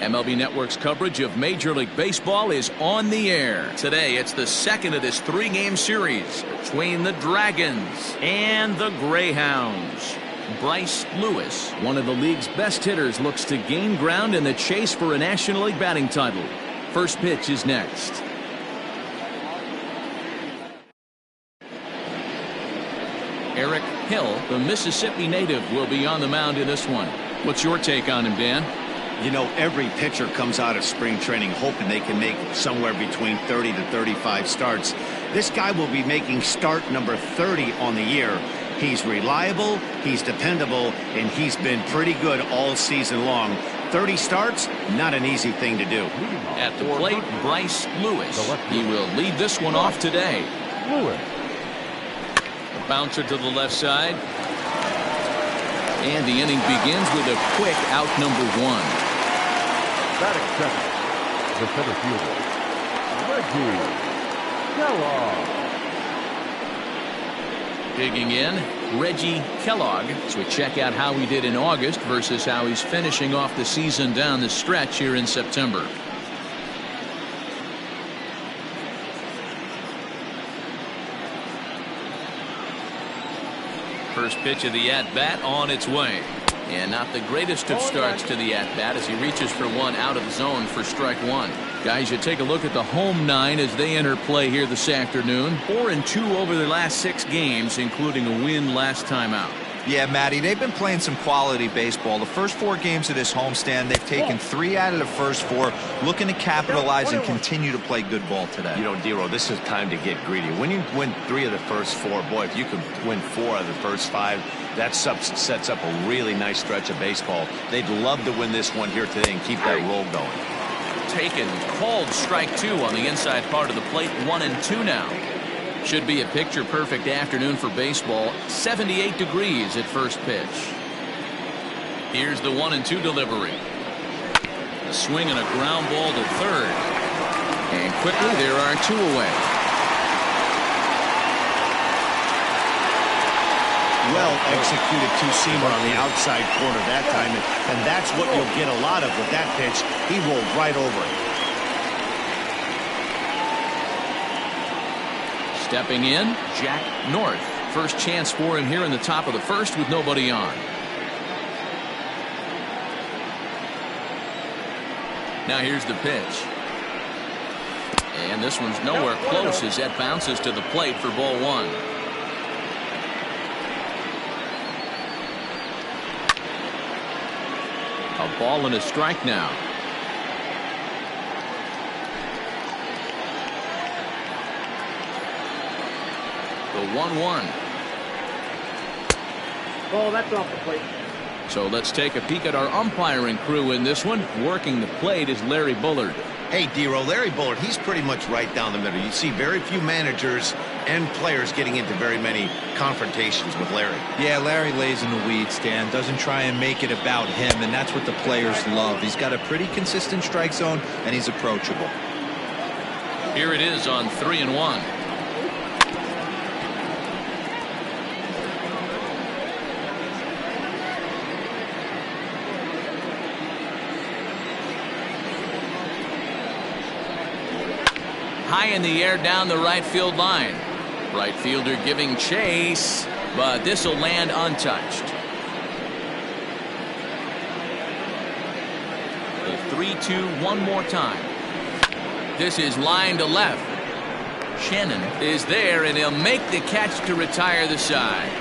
MLB Network's coverage of Major League Baseball is on the air. Today, it's the second of this three-game series between the Dragons and the Greyhounds. Bryce Lewis, one of the league's best hitters, looks to gain ground in the chase for a National League batting title. First pitch is next. Eric Hill, the Mississippi native, will be on the mound in this one. What's your take on him, Dan? You know, every pitcher comes out of spring training hoping they can make somewhere between 30 to 35 starts. This guy will be making start number 30 on the year. He's reliable, he's dependable, and he's been pretty good all season long. 30 starts, not an easy thing to do. At the plate, Bryce Lewis. He will lead this one off today. A bouncer to the left side. And the inning begins with a quick out number one. Batting second, the center fielder, Mercury. Digging in, Reggie Kellogg. So we check out how he did in August versus how he's finishing off the season down the stretch here in September. First pitch of the at-bat on its way. And not the greatest of starts to the at-bat as he reaches for one out of the zone for strike one. Guys, you take a look at the home nine as they enter play here this afternoon. 4-2 over their last 6 games, including a win last time out. Yeah, Matty, they've been playing some quality baseball. The first 4 games of this homestand, they've taken 3 out of the first 4, looking to capitalize and continue to play good ball today. You know, Dero, this is time to get greedy. When you win 3 of the first 4, boy, if you can win 4 of the first 5, that sets up a really nice stretch of baseball. They'd love to win this one here today and keep that roll going. Taken, called strike 2 on the inside part of the plate. 1-2 now. Should be a picture-perfect afternoon for baseball. 78 degrees at first pitch. Here's the 1-2 delivery. A swing and a ground ball to third. And quickly there are 2 away. Well executed two-seamer on the outside corner that time, and that's what you'll get a lot of with that pitch. He rolled right over it. Stepping in, Jack North. First chance for him here in the top of the first with nobody on. Now here's the pitch. And this one's nowhere close as that bounces to the plate for ball 1. A ball and a strike now. The 1-1. Oh, that's off the plate. So let's take a peek at our umpiring crew in this one. Working the plate is Larry Bullard. Hey, Dero, Larry Bullard, he's pretty much right down the middle. You see very few managers and players getting into very many confrontations with Larry. Yeah, Larry lays in the weeds, Dan. Doesn't try and make it about him, and that's what the players love. He's got a pretty consistent strike zone, and he's approachable. Here it is on 3-1. High in the air down the right field line. Right fielder giving chase, but this will land untouched. The 3-2 one more time. This is line to left. Shannon is there, and he'll make the catch to retire the side.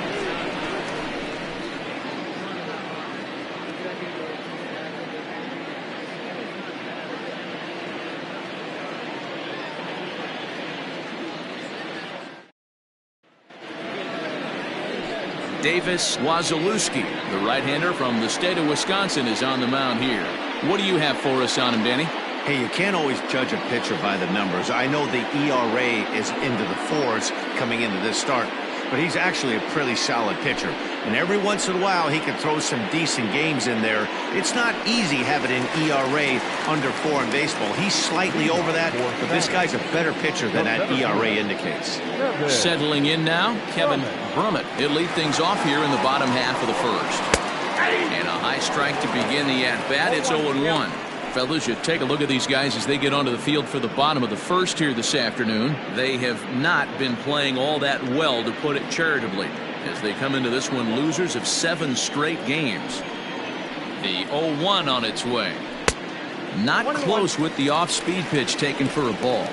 Davis Wazalewski, the right-hander from the state of Wisconsin, is on the mound here. What do you have for us on him, Danny? Hey, you can't always judge a pitcher by the numbers. I know the ERA is into the 4s coming into this start, but he's actually a pretty solid pitcher. And every once in a while, he can throw some decent games in there. It's not easy having an ERA under 4 in baseball. He's slightly over that, but this guy's a better pitcher than that ERA indicates. Settling in now, Kevin Brummett. He'll lead things off here in the bottom half of the first. And a high strike to begin the at-bat. It's 0-1. fellas, you take a look at these guys as they get onto the field for the bottom of the first here this afternoon. They have not been playing all that well, to put it charitably, as they come into this one losers of 7 straight games. The 0-1 on its way. Not close with the off-speed pitch taken for a ball.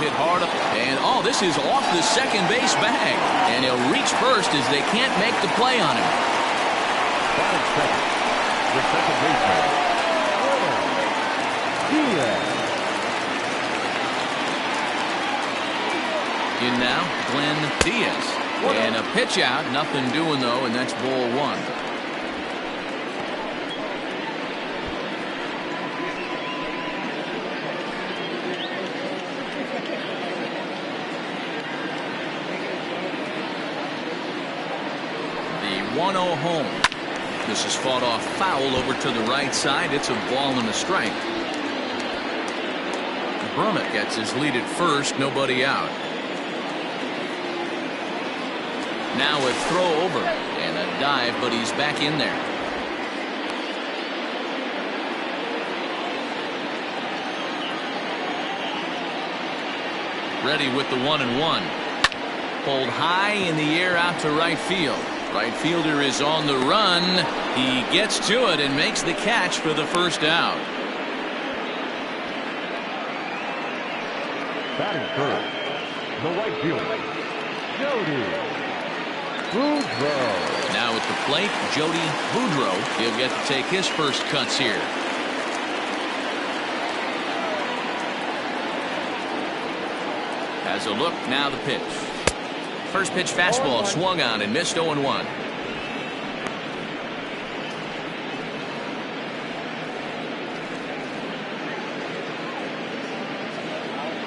Hit hard, and this is off the second base bag, and he'll reach first as they can't make the play on him. Batting second, the second baseman, Diaz. In now, Glenn Diaz, and a pitch out, nothing doing though, and that's ball 1. The 1-0 home. This is fought off foul over to the right side. It's a ball and a strike. Brummett gets his lead at first, nobody out. Now a throw over and a dive, but he's back in there. Ready with the 1-1. Pulled high in the air out to right field. Right fielder is on the run. He gets to it and makes the catch for the first out. Batting third, the right fielder, Jody Boudreau. Now at the plate, Jody Boudreau. He'll get to take his first cuts here. Has a look, now the pitch. First pitch fastball swung on and missed 0-1.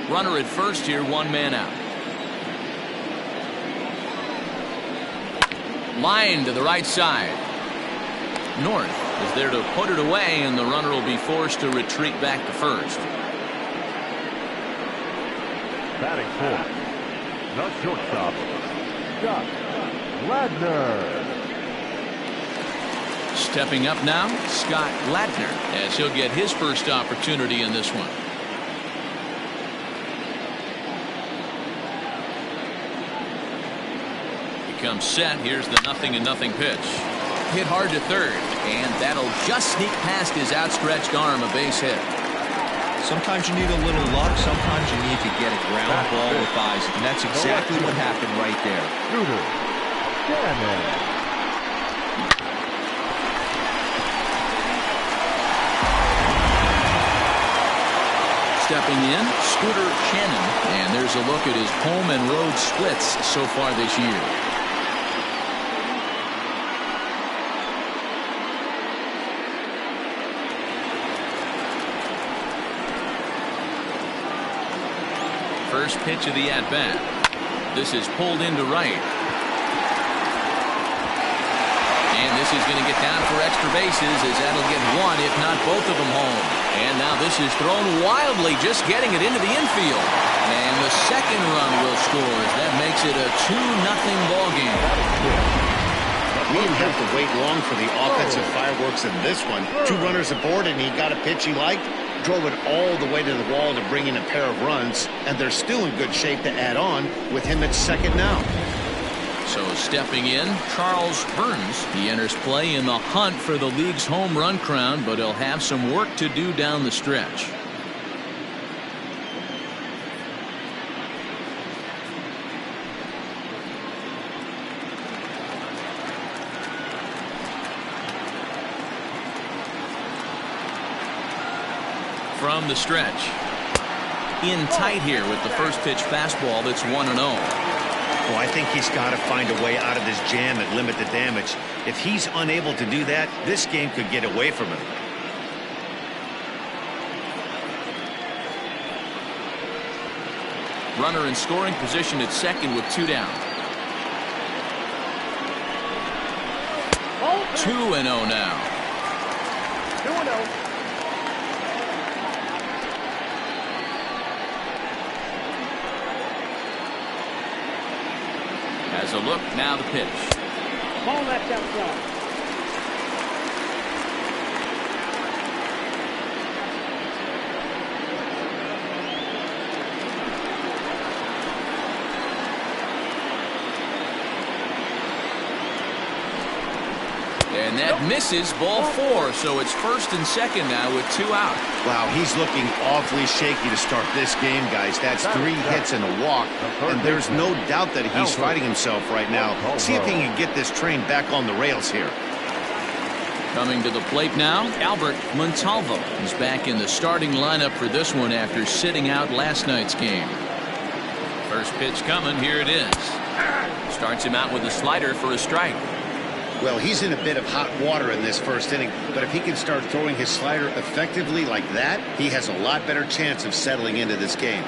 Runner at first here, 1 man out. Line to the right side. North is there to put it away, and the runner will be forced to retreat back to first. Batting fourth, the shortstop, Scott Ladner. Stepping up now, Scott Ladner, as he'll get his first opportunity in this one. He comes set. Here's the 0-0 pitch. Hit hard to third, and that'll just sneak past his outstretched arm, a base hit. Sometimes you need a little luck. Sometimes you need to get a ground ball with eyes. And that's exactly what happened right there. Stepping in, Scooter Shannon. And there's a look at his home and road splits so far this year. First pitch of the at-bat. This is pulled into right. And this is going to get down for extra bases, as that'll get one, if not both of them, home. And now this is thrown wildly, just getting it into the infield. And the second run will score, as that makes it a 2-0 ball game. We didn't have to wait long for the offensive fireworks in this one. 2 runners aboard, and he got a pitch he liked. Drove it all the way to the wall to bring in a pair of runs, and they're still in good shape to add on with him at second now. So stepping in, Charles Burns. He enters play in the hunt for the league's home run crown, but he'll have some work to do down the stretch. From the stretch. In tight here with the first pitch fastball that's 1-0. Well, I think he's got to find a way out of this jam and limit the damage. If he's unable to do that, this game could get away from him. Runner in scoring position at second with 2 down. 2-0 now. 2-0. Has a look, now the pitch. Ball left outside. And that misses, ball 4, so it's first and second now with 2 out. Wow, he's looking awfully shaky to start this game, guys. That's 3 hits and a walk, and there's no doubt that he's fighting himself right now. See if he can get this train back on the rails here. Coming to the plate now, Albert Montalvo is back in the starting lineup for this one after sitting out last night's game. First pitch coming, here it is. Starts him out with a slider for a strike. Well, he's in a bit of hot water in this first inning, but if he can start throwing his slider effectively like that, he has a lot better chance of settling into this game.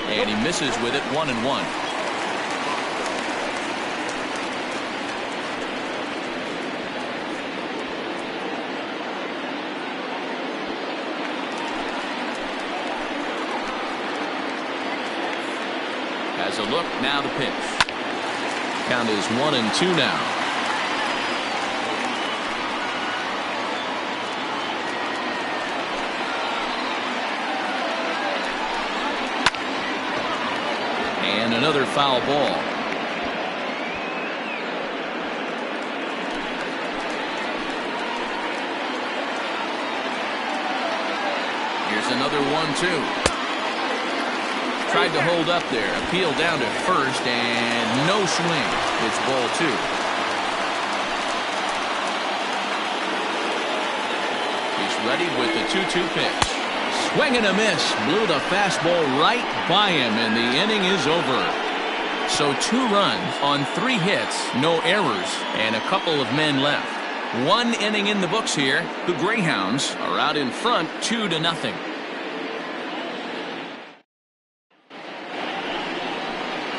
And he misses with it, 1-1. Has a look, now the pitch. Count is 1-2 now. And another foul ball. Here's another 1-2. Tried to hold up there, appeal down to first, and no swing. It's ball 2. He's ready with the 2-2 pitch. Swing and a miss. Blew the fastball right by him, and the inning is over. So 2 runs on 3 hits, no errors, and a couple of men left. 1 inning in the books here. The Greyhounds are out in front 2-0.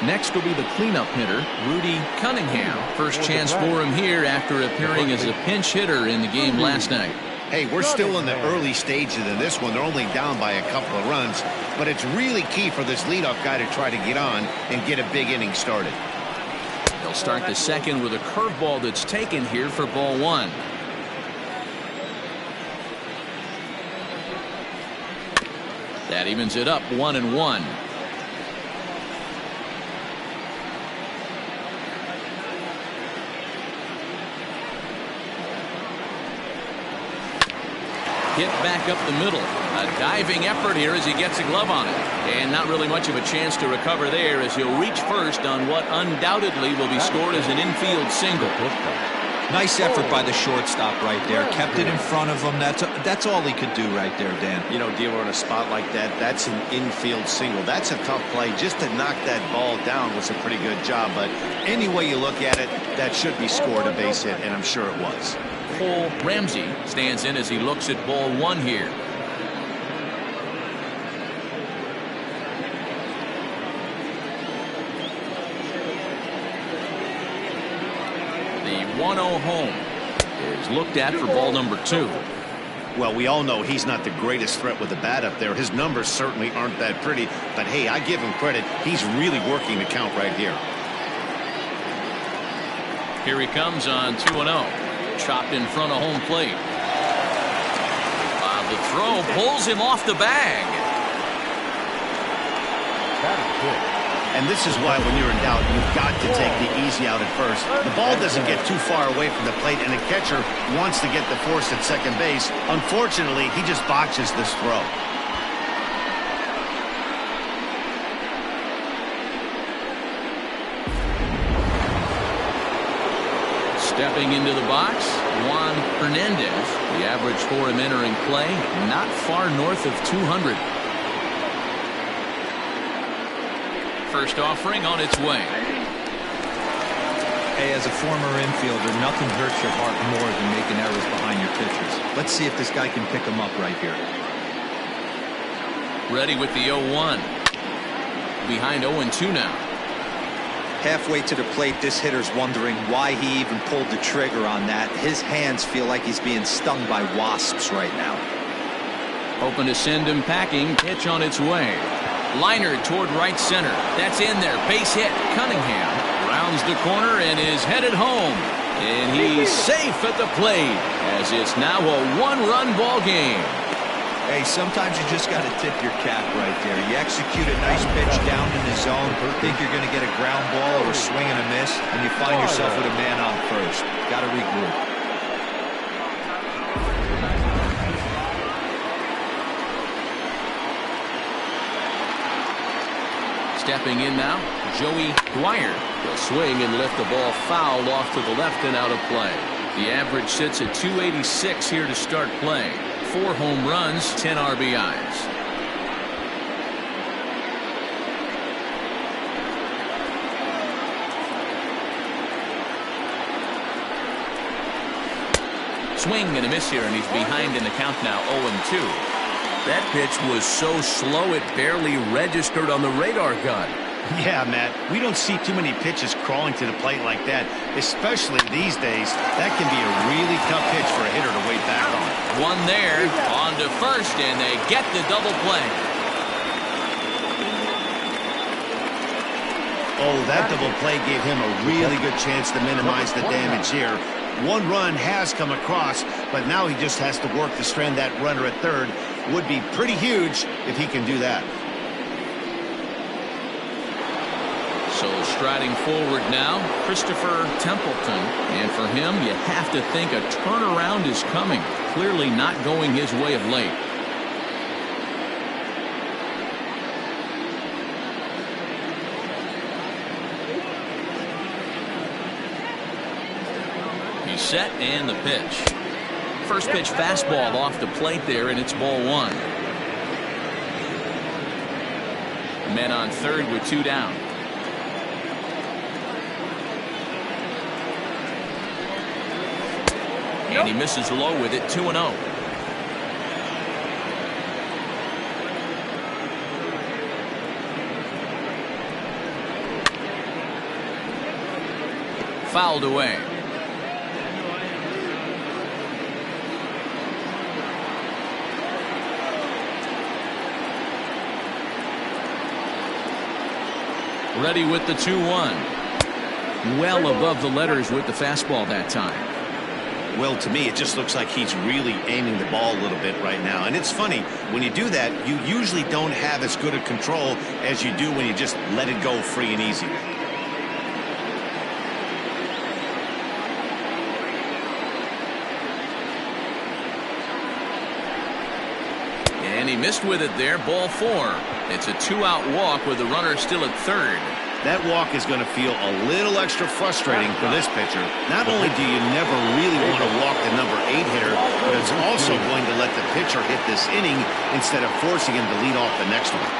Next will be the cleanup hitter, Rudy Cunningham. First chance for him here after appearing as a pinch hitter in the game last night. Hey, we're still in the early stages of this one. They're only down by a couple of runs, but it's really key for this leadoff guy to try to get on and get a big inning started. They'll start the second with a curveball that's taken here for ball 1. That evens it up, 1-1. Hit back up the middle. A diving effort here as he gets a glove on it. And not really much of a chance to recover there as he'll reach first on what undoubtedly will be scored as an infield single. Nice effort by the shortstop right there. Kept it in front of him. That's all he could do right there, Dan. You know, Dealer, in a spot like that, that's an infield single. That's a tough play. Just to knock that ball down was a pretty good job. But any way you look at it, that should be scored a base hit, and I'm sure it was. Cole Ramsey stands in as he looks at ball 1 here. The 1-0 home is looked at for ball number 2. Well, we all know he's not the greatest threat with the bat up there. His numbers certainly aren't that pretty, but hey, I give him credit. He's really working the count right here. Here he comes on 2-0. Chopped in front of home plate. The throw pulls him off the bag. And this is why when you're in doubt, you've got to take the easy out at first. The ball doesn't get too far away from the plate, and the catcher wants to get the force at second base. Unfortunately, he just botches this throw. Stepping into the box, Juan Hernandez. The average for him entering play, not far north of 200. First offering on its way. Hey, as a former infielder, nothing hurts your heart more than making errors behind your pitchers. Let's see if this guy can pick them up right here. Ready with the 0-1. Behind 0-2 now. Halfway to the plate, this hitter's wondering why he even pulled the trigger on that. His hands feel like he's being stung by wasps right now. Hoping to send him packing. Pitch on its way. Liner toward right center. That's in there. Base hit. Cunningham rounds the corner and is headed home. And he's safe at the plate as it's now a one-run ball game. Hey, sometimes you just got to tip your cap right there. You execute a nice pitch down in the zone, think you're going to get a ground ball or a swing and a miss, and you find yourself with a man on first. Got to regroup. Stepping in now, Joey Dwyer. He'll swing and lift the ball foul off to the left and out of play. The average sits at 286 here to start play. 4 home runs, 10 RBIs. Swing and a miss here, and he's behind in the count now, 0-2. That pitch was so slow it barely registered on the radar gun. Yeah, Matt, we don't see too many pitches crawling to the plate like that, especially these days. That can be a really tough pitch for a hitter to wait back on. One there, on to first, and they get the double play. Oh, that double play gave him a really good chance to minimize the damage here. 1 run has come across, but now he just has to work to strand that runner at third. Would be pretty huge if he can do that. So striding forward now, Christopher Templeton. And for him, you have to think a turnaround is coming. Clearly not going his way of late. He's set and the pitch. First pitch fastball off the plate there, and it's ball 1. Men on third with 2 down. And he misses low with it, 2-0. Fouled away. Ready with the 2-1. Well above the letters with the fastball that time. Well, to me, it just looks like he's really aiming the ball a little bit right now. And it's funny, when you do that, you usually don't have as good a control as you do when you just let it go free and easy. And he missed with it there, ball 4. It's a 2-out walk with the runner still at third. That walk is going to feel a little extra frustrating for this pitcher. Not only do you never really want to walk the number 8 hitter, but it's also going to let the pitcher hit this inning instead of forcing him to lead off the next one.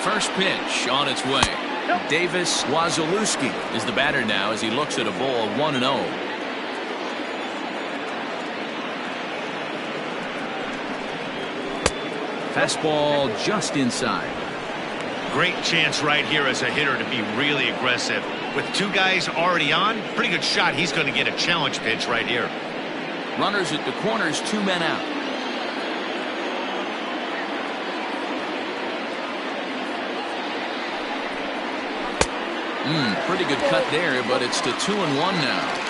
First pitch on its way. Davis Wazalewski is the batter now as he looks at a ball 1-0. Fastball just inside. Great chance right here as a hitter to be really aggressive. With 2 guys already on, pretty good shot. He's going to get a challenge pitch right here. Runners at the corners, 2 men out. Pretty good cut there, but it's to 2-1 now.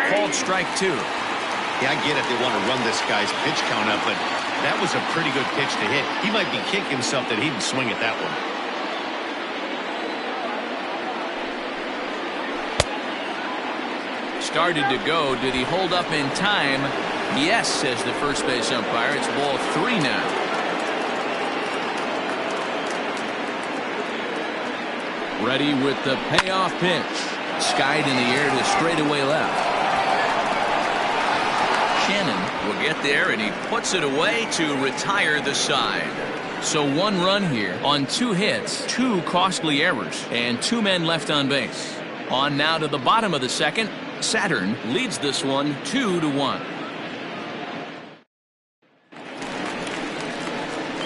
Called strike 2. Yeah, I get it. They want to run this guy's pitch count up, but that was a pretty good pitch to hit. He might be kicking himself that he didn't swing at that one. Started to go. Did he hold up in time? Yes, says the first base umpire. It's ball 3 now. Ready with the payoff pitch. Skied in the air to straightaway left. Shannon will get there, and he puts it away to retire the side. So 1 run here on 2 hits, 2 costly errors, and 2 men left on base. On now to the bottom of the second. Saturn leads this one 2-1.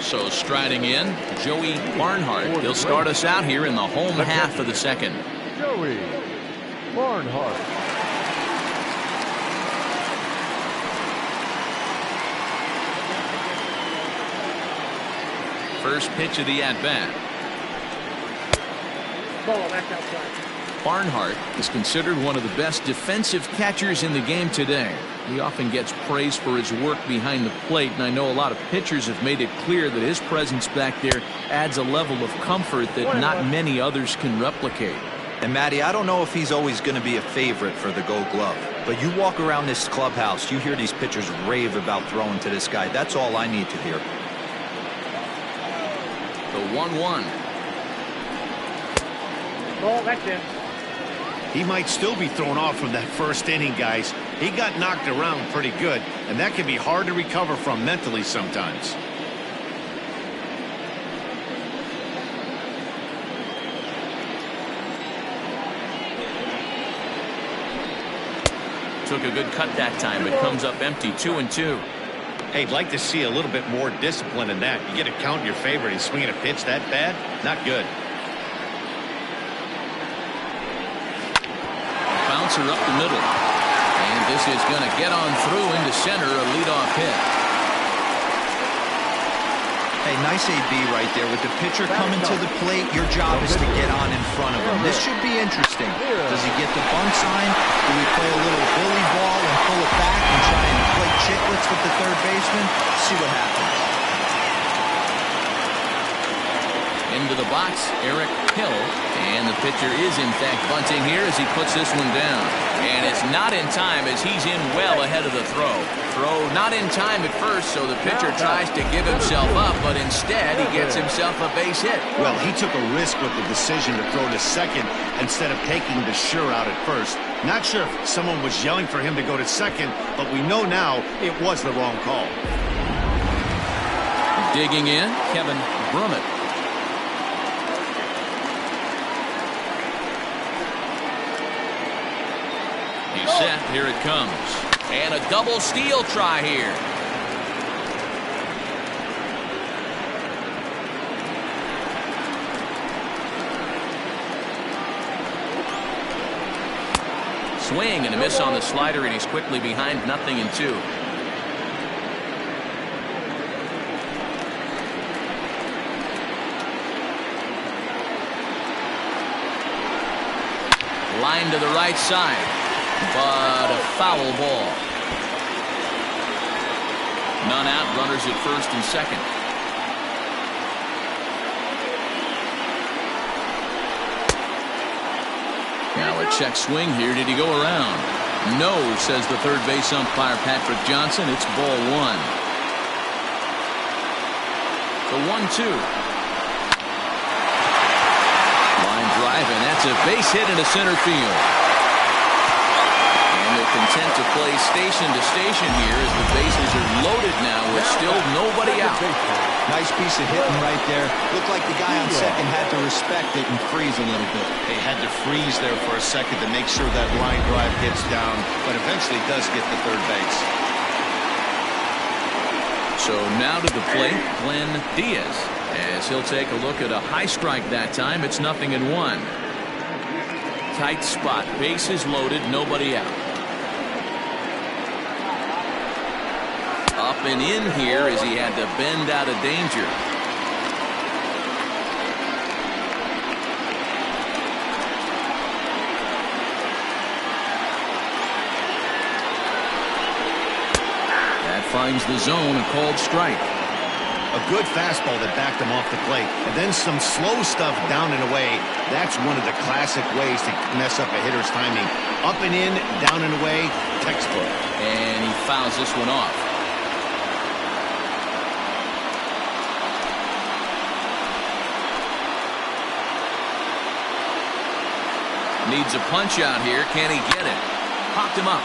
So striding in, Joey Barnhart. He'll start us out here in the home half of the second. Joey Barnhart. First pitch of the at-bat. Ball, that's outside. Barnhart is considered one of the best defensive catchers in the game today. He often gets praised for his work behind the plate, and I know a lot of pitchers have made it clear that his presence back there adds a level of comfort that not many others can replicate. And Matty, I don't know if he's always going to be a favorite for the Gold Glove, but you walk around this clubhouse, you hear these pitchers rave about throwing to this guy. That's all I need to hear. The 1-1. Ball, that's in. He might still be thrown off from that first inning, guys. He got knocked around pretty good, and that can be hard to recover from mentally sometimes. Took a good cut that time, but comes up empty. 2-2. Hey, I'd like to see a little bit more discipline in that. You get a count in your favor and swinging a pitch that bad? Not good. Bouncer up the middle. And this is going to get on through into center, a leadoff hit. Hey, nice AB right there. With the pitcher coming to the plate, your job is to get on in front of him. This should be interesting. Does he get the bunt sign? Do we play a little bully ball and pull it back and try and play chicklets with the third baseman? See what happens. Into the box, Eric Hill. And the pitcher is, in fact, bunting here as he puts this one down. And it's not in time as he's in well ahead of the throw. Throw not in time at first, so the pitcher tries to give himself up, but instead he gets himself a base hit. Well, he took a risk with the decision to throw to second instead of taking the sure out at first. Not sure if someone was yelling for him to go to second, but we know now it was the wrong call. Digging in, Kevin Brummett. He's set. Here it comes. And a double steal try here. Swing and a miss on the slider, and he's quickly behind 0-2. Line to the right side. But a foul ball. None out, runners at first and second. Now a check swing here. Did he go around? No, says the third base umpire Patrick Johnson. It's ball 1. The 1-2. Line drive, and that's a base hit into center field. Content to play station to station here as the bases are loaded now with still nobody out. Nice piece of hitting right there. Looked like the guy on second had to respect it and freeze a little bit. They had to freeze there for a second to make sure that line drive gets down, but eventually does get to third base. So now to the plate, Glenn Diaz, as he'll take a look at a high strike that time. It's 0-1. Tight spot, bases loaded, nobody out. Up and in here as he had to bend out of danger. That finds the zone, a called strike. A good fastball that backed him off the plate, and then some slow stuff down and away. That's one of the classic ways to mess up a hitter's timing. Up and in, down and away, textbook. And he fouls this one off. Needs a punch out here. Can he get it? Popped him up.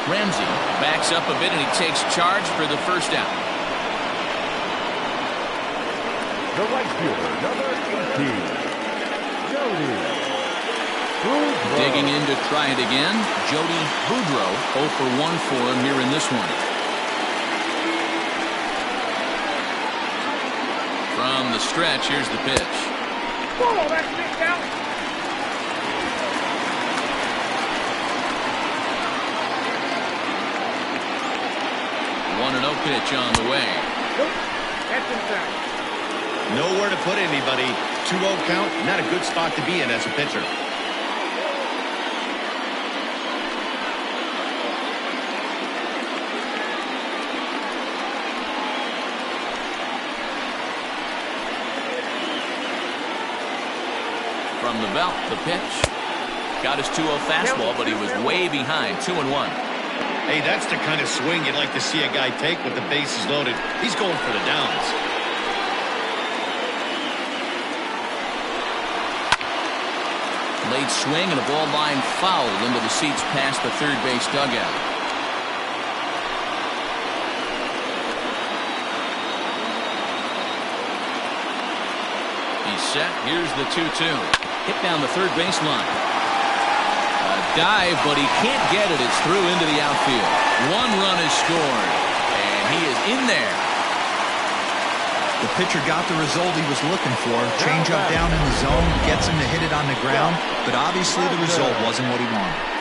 Ramsey backs up a bit and he takes charge for the first down. The right fielder, number 18, Jody Boudreaux. Digging in to try it again. Jody Boudreaux 0 for 1 for him here in this one. From the stretch, here's the pitch. Oh, that's me down. 1-0 pitch on the way. Nope, that's inside. Nowhere to put anybody. 2-0 count, not a good spot to be in as a pitcher. From the belt, the pitch. Got his 2-0 fastball, but he was way behind. 2-1. Hey, that's the kind of swing you'd like to see a guy take with the bases loaded. He's going for the downs. Late swing and a ball line foul into the seats past the third base dugout. He's set. Here's the 2-2. Hit down the third baseline. A dive, but he can't get it. It's through into the outfield. 1 run is scored, and he is in there. The pitcher got the result he was looking for. Change up down in the zone, gets him to hit it on the ground, but obviously the result wasn't what he wanted.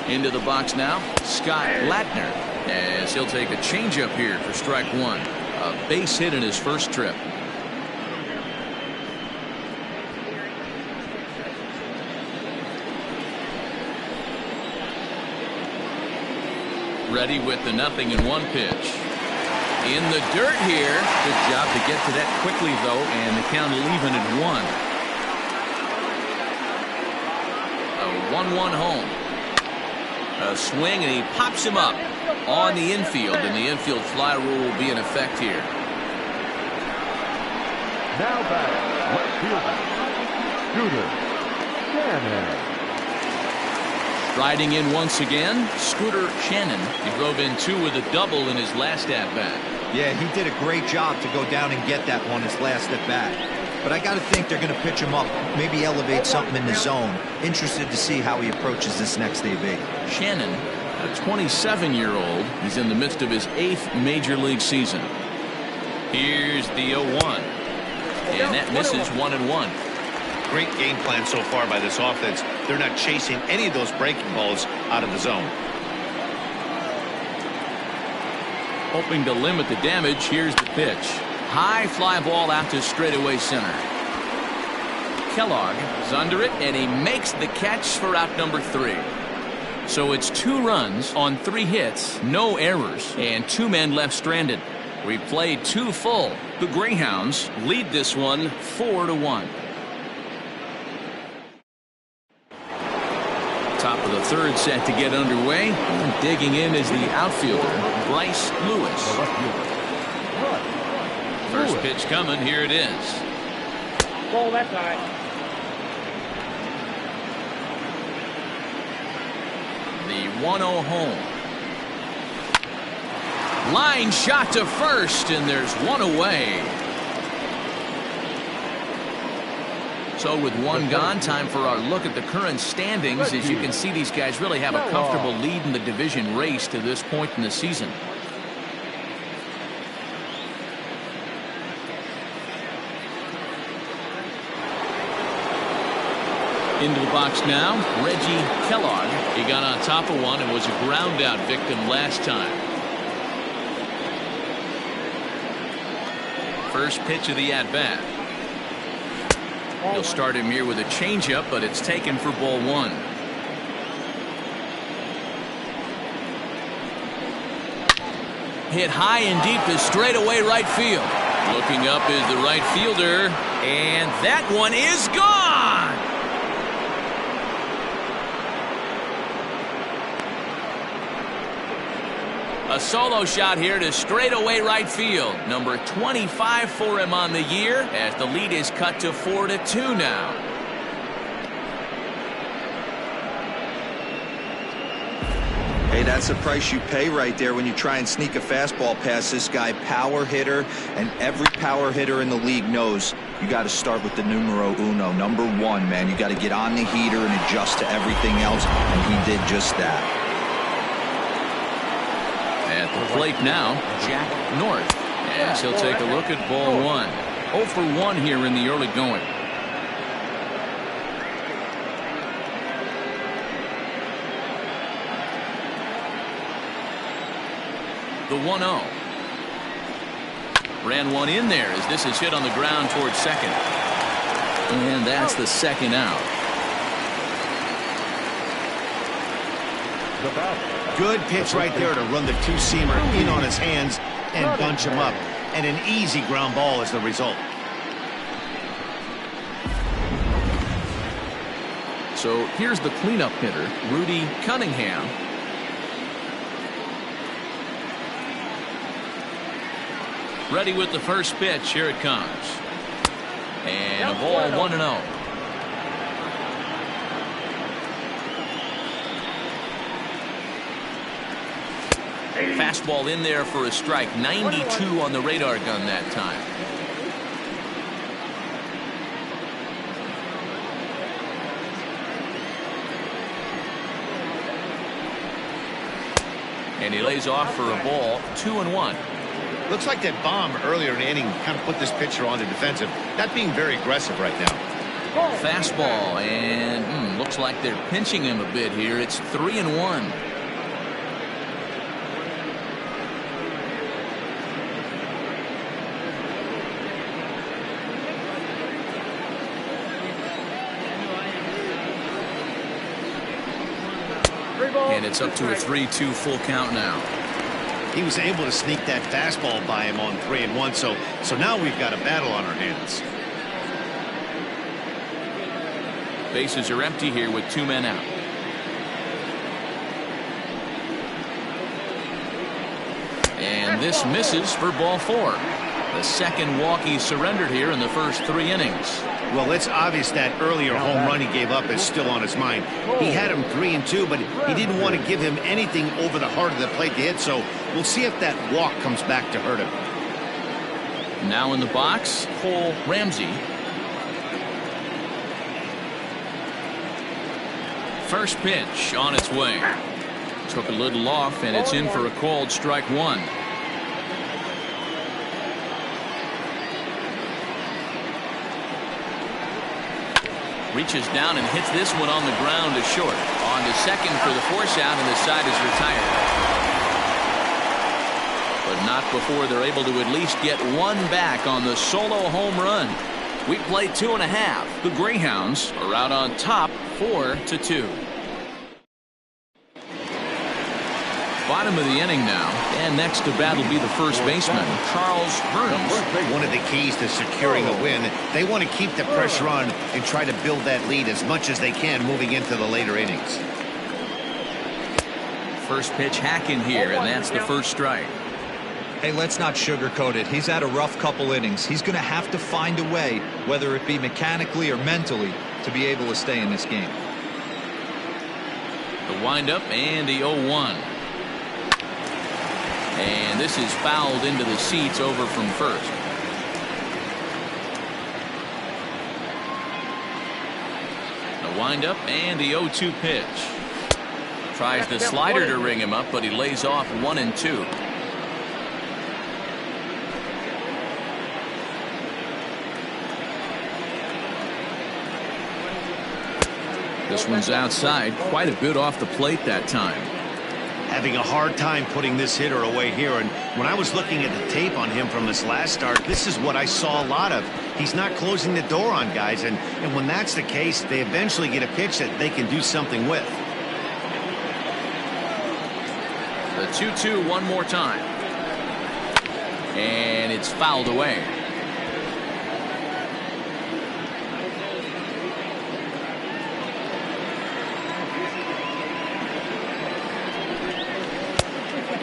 Into the box now, Scott Latner, as he'll take a changeup here for strike 1. A base hit in his first trip. Ready with the 0-1 pitch. In the dirt here. Good job to get to that quickly, though, and the count even at 1. A 1-1 home. A swing, and he pops him up on the infield, and the infield fly rule will be in effect here. Now back, left fielder, Scooter Shannon. Striding in once again, Scooter Shannon. He drove in 2 with a double in his last at-bat. Yeah, he did a great job to go down and get that one his last at-bat. But I got to think they're going to pitch him up, maybe elevate something in the zone. Interested to see how he approaches this next AB. Shannon, a 27-year-old. He's in the midst of his 8th major league season. Here's the 0-1. And that misses 1-1. Great game plan so far by this offense. They're not chasing any of those breaking balls out of the zone. Hoping to limit the damage, here's the pitch. High fly ball out to straightaway center. Kellogg is under it, and he makes the catch for out number 3. So it's 2 runs on 3 hits, no errors, and 2 men left stranded. We played 2 full. The Greyhounds lead this one 4-1. Top of the third set to get underway. And digging in is the outfielder, Bryce Lewis. First pitch coming. Here it is. Ball that side. The 1-0 home. Line shot to first, and there's 1 away. So with 1 gone, time for our look at the current standings. As you can see, these guys really have a comfortable lead in the division race to this point in the season. Into the box now, Reggie Kellogg. He got on top of one and was a ground out victim last time. First pitch of the at-bat. He'll start him here with a changeup, but it's taken for ball 1. Hit high and deep to straightaway right field. Looking up is the right fielder, and that one is gone. A solo shot here to straightaway right field. Number 25 for him on the year as the lead is cut to 4-2 now. Hey, that's the price you pay right there when you try and sneak a fastball past this guy. Power hitter, and every power hitter in the league knows you got to start with the numero uno, number one, man. You got to get on the heater and adjust to everything else, and he did just that. At the plate now, Jack North, as he'll take a look at ball one. 0 for 1 here in the early going. The 1-0. Ran one in there as this is hit on the ground towards second. And that's the second out. Good pitch right there to run the two-seamer in on his hands and bunch him up. And an easy ground ball is the result. So here's the cleanup hitter, Rudy Cunningham. Ready with the first pitch. Here it comes. And a ball 1-0. Fastball in there for a strike. 92 on the radar gun that time. And he lays off for a ball. 2-1. Looks like that bomb earlier in the inning kind of put this pitcher on the defensive. Not being very aggressive right now. Fastball, and looks like they're pinching him a bit here. It's 3-1. And it's up to a 3-2 full count now. He was able to sneak that fastball by him on 3-1, so now we've got a battle on our hands. Bases are empty here with 2 men out. And this misses for ball 4. The second walk he surrendered here in the first 3 innings. Well, it's obvious that earlier home run he gave up is still on his mind. He had him 3-2, but he didn't want to give him anything over the heart of the plate to hit, so we'll see if that walk comes back to hurt him. Now in the box, Cole Ramsey. First pitch on its way. Took a little off, and it's in for a called strike 1. Reaches down and hits this one on the ground to short. On to second for the force out, and the side is retired. But not before they're able to at least get one back on the solo home run. We play 2.5. The Greyhounds are out on top 4-2. Bottom of the inning now, and next to bat will be the first baseman, Charles Burns. One of the keys to securing a win, they want to keep the pressure on and try to build that lead as much as they can moving into the later innings. First pitch hack in here, and that's the first strike. Hey, let's not sugarcoat it. He's had a rough couple innings. He's going to have to find a way, whether it be mechanically or mentally, to be able to stay in this game. The windup and the 0-1. And this is fouled into the seats over from first. The windup and the 0-2 pitch. Tries the slider to ring him up, but he lays off 1-2. This one's outside, quite a bit off the plate that time. Having a hard time putting this hitter away here, and when I was looking at the tape on him from his last start, this is what I saw a lot of. He's not closing the door on guys, and when that's the case, they eventually get a pitch that they can do something with. The 2-2 one more time. And it's fouled away.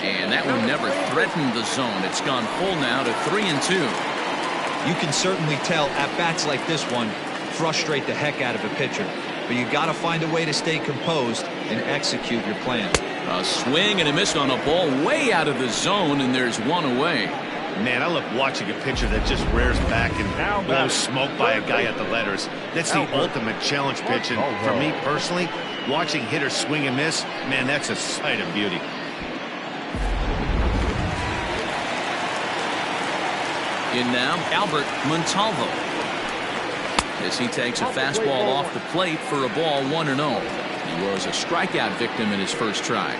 And That one never threatened the zone. It's gone full now to 3-2. You can certainly tell at-bats like this one frustrate the heck out of a pitcher. But you got to find a way to stay composed and execute your plan. A swing and a miss on a ball way out of the zone, and there's one away. Man, I love watching a pitcher that just rears back and blows smoke by a guy at the letters. That's the ultimate challenge pitch. And for me personally, watching hitters swing and miss, man, that's a sight of beauty. In now, Albert Montalvo, as he takes a fastball off the plate for a ball 1-0. He was a strikeout victim in his first try.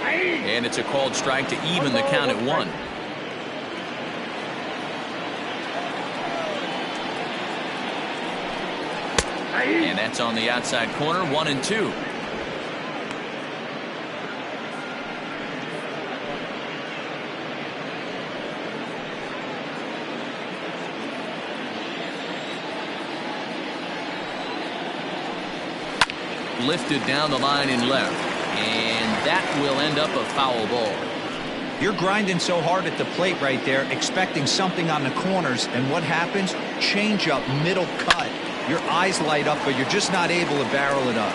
And it's a called strike to even the count at 1. And that's on the outside corner, 1-2. Lifted down the line in left, and that will end up a foul ball. You're grinding so hard at the plate right there, expecting something on the corners, and what happens? Change up, middle cut. Your eyes light up, but you're just not able to barrel it up.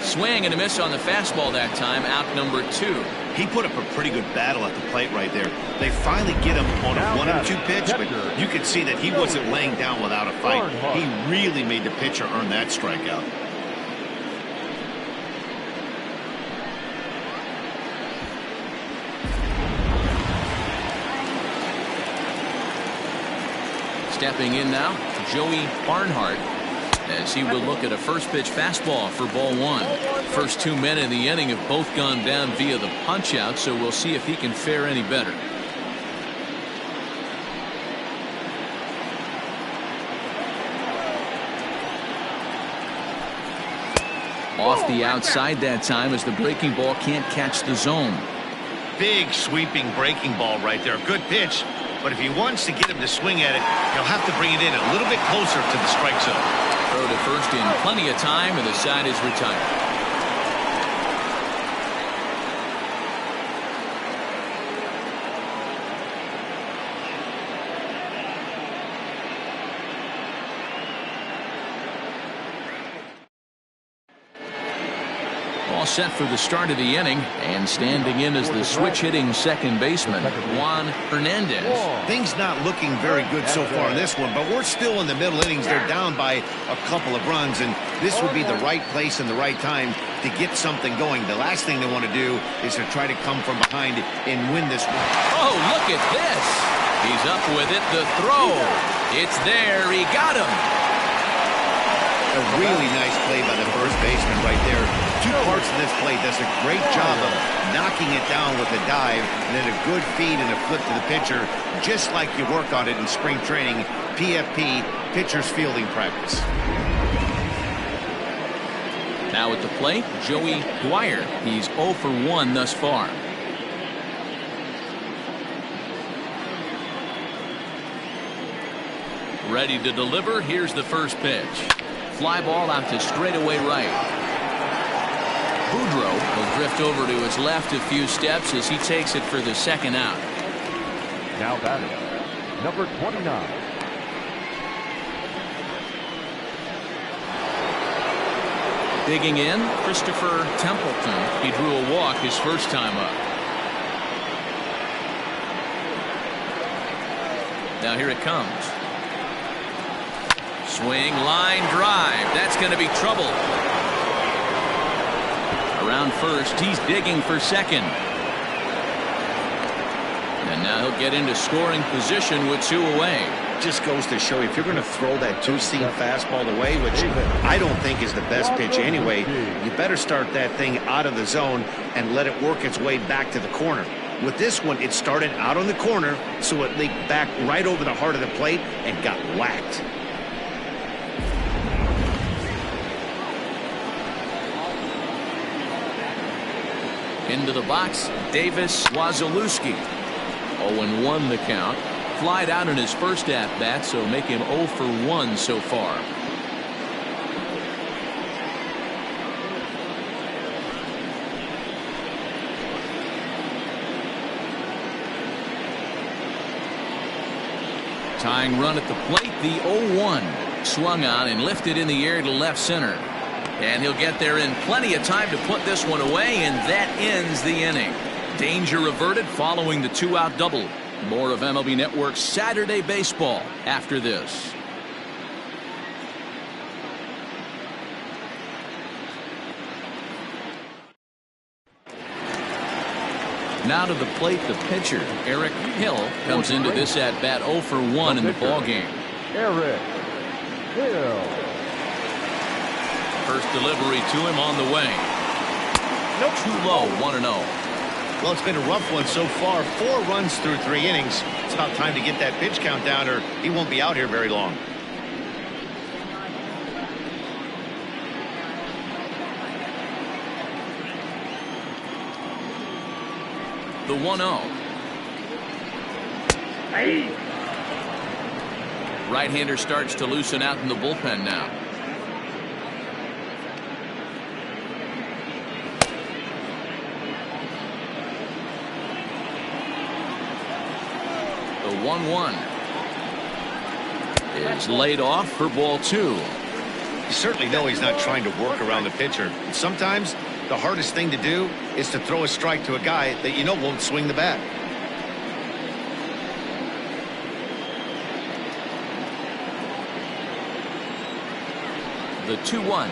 Swing and a miss on the fastball that time, out number 2. He put up a pretty good battle at the plate right there. They finally get him on a 1-2 pitch, but you could see that he wasn't laying down without a fight. He really made the pitcher earn that strikeout. Stepping in now, Joey Barnhart, as he will look at a first pitch fastball for ball 1. First 2 men in the inning have both gone down via the punch out, so we'll see if he can fare any better. Off the outside that time, as the breaking ball can't catch the zone. Big sweeping breaking ball right there. Good pitch. But if he wants to get him to swing at it, he'll have to bring it in a little bit closer to the strike zone. Throw to first in plenty of time, and the side is retired. All set for the start of the inning, and standing in as the switch-hitting second baseman, Juan Hernandez. Things not looking very good so far in this one, but we're still in the middle innings. They're down by a couple of runs, and this would be the right place and the right time to get something going. The last thing they want to do is to try to come from behind and win this one. Oh, look at this. He's up with it. The throw. It's there. He got him. A really nice play by the first baseman right there. 2 parts of this play. Does a great job of knocking it down with a dive, and then a good feed and a flip to the pitcher, just like you work on it in spring training. PFP, pitcher's fielding practice. Now at the plate, Joey Dwyer. He's 0 for 1 thus far. Ready to deliver. Here's the first pitch. Fly ball out to straightaway right. Boudreaux will drift over to his left a few steps as he takes it for the second out. Now batting, number 29. Digging in, Christopher Templeton. He drew a walk his first time up. Now here it comes. Swing, line, drive. That's going to be trouble. Around first, he's digging for second. And now he'll get into scoring position with 2 away. Just goes to show you, if you're going to throw that 2-seam fastball away, which I don't think is the best pitch anyway, you better start that thing out of the zone and let it work its way back to the corner. With this one, it started out on the corner, so it leaked back right over the heart of the plate and got whacked. Into the box, Davis Wazalewski. 0-1 the count. Flied out in his first at-bat, so make him 0 for 1 so far. Tying run at the plate, the 0-1. Swung on and lifted in the air to left center. And he'll get there in plenty of time to put this one away, and that ends the inning. Danger averted following the 2-out double. More of MLB Network's Saturday Baseball after this. Now to the plate, the pitcher, Eric Hill, comes into this at-bat 0 for 1 in the ballgame. Eric Hill. First delivery to him on the way. Nope. Too low, 1-0. Well, it's been a rough one so far. 4 runs through 3 innings. It's about time to get that pitch count down, or he won't be out here very long. The 1-0. Hey. Right-hander starts to loosen out in the bullpen now. The 1-1 is laid off for ball 2. You certainly know he's not trying to work around the pitcher. Sometimes the hardest thing to do is to throw a strike to a guy that you know won't swing the bat. The 2-1.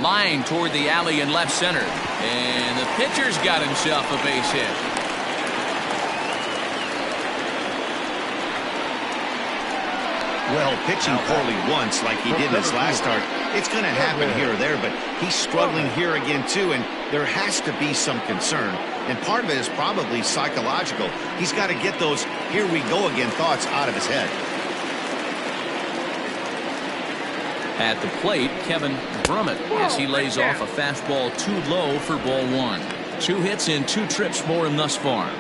Line toward the alley in left center. And the pitcher's got himself a base hit. Well, pitching poorly once like he did in his last start, it's going to happen here or there, but he's struggling here again too, and there has to be some concern. And part of it is probably psychological. He's got to get those here we go again thoughts out of his head. At the plate, Kevin Brummett as he lays off a fastball too low for ball 1. 2 hits in 2 trips for him thus far.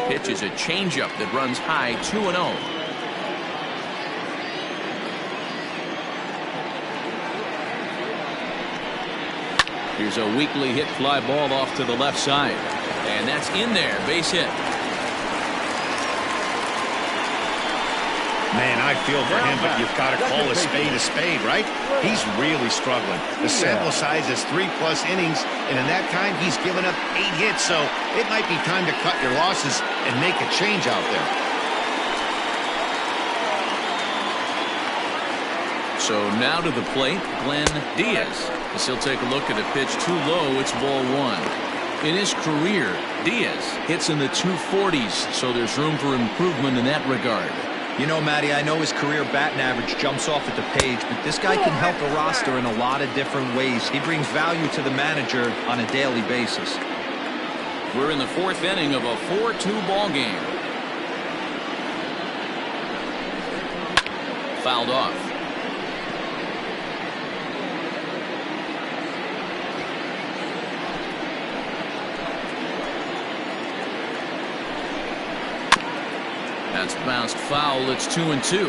Pitch is a changeup that runs high, 2-0. Here's a weakly hit fly ball off to the left side. And that's in there, base hit. Man, I feel for him, but you've got to call a spade, right? He's really struggling. The sample size is 3+ innings, and in that time, he's given up 8 hits, so it might be time to cut your losses and make a change out there. So now to the plate, Glenn Diaz. As he'll take a look at a pitch too low, it's ball 1. In his career, Diaz hits in the 240s, so there's room for improvement in that regard. You know, Matty, I know his career batting average jumps off at the page, but this guy can help the roster in a lot of different ways. He brings value to the manager on a daily basis. We're in the 4th inning of a 4-2 ball game. Fouled off. That's bounced foul. It's 2-2.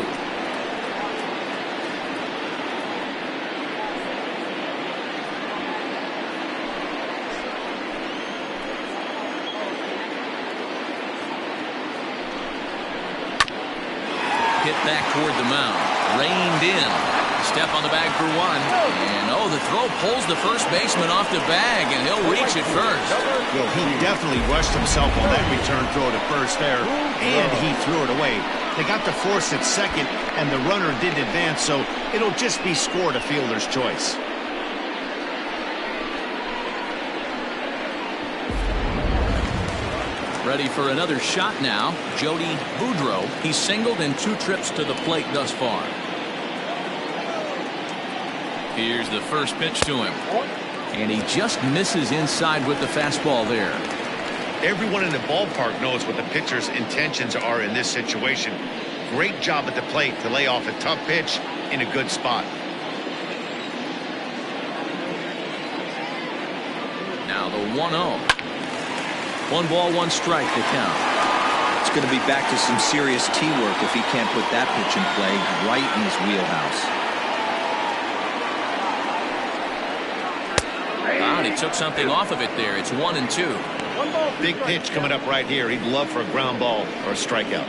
Hit back toward the mound. Reined in. Step on the bag for 1. And the throw pulls the first baseman off the bag, and he'll reach it first. Well, he definitely rushed himself on that return throw to first there, and he threw it away. They got the force at second, and the runner didn't advance, so it'll just be scored a fielder's choice. Ready for another shot now. Jody Boudreau. He's singled in 2 trips to the plate thus far. Here's the first pitch to him. And he just misses inside with the fastball there. Everyone in the ballpark knows what the pitcher's intentions are in this situation. Great job at the plate to lay off a tough pitch in a good spot. Now the 1-0. 1 ball, 1 strike to count. It's going to be back to some serious T-work if he can't put that pitch in play right in his wheelhouse. And he took something off of it there. It's 1-2. Big pitch coming up right here. He'd love for a ground ball or a strikeout.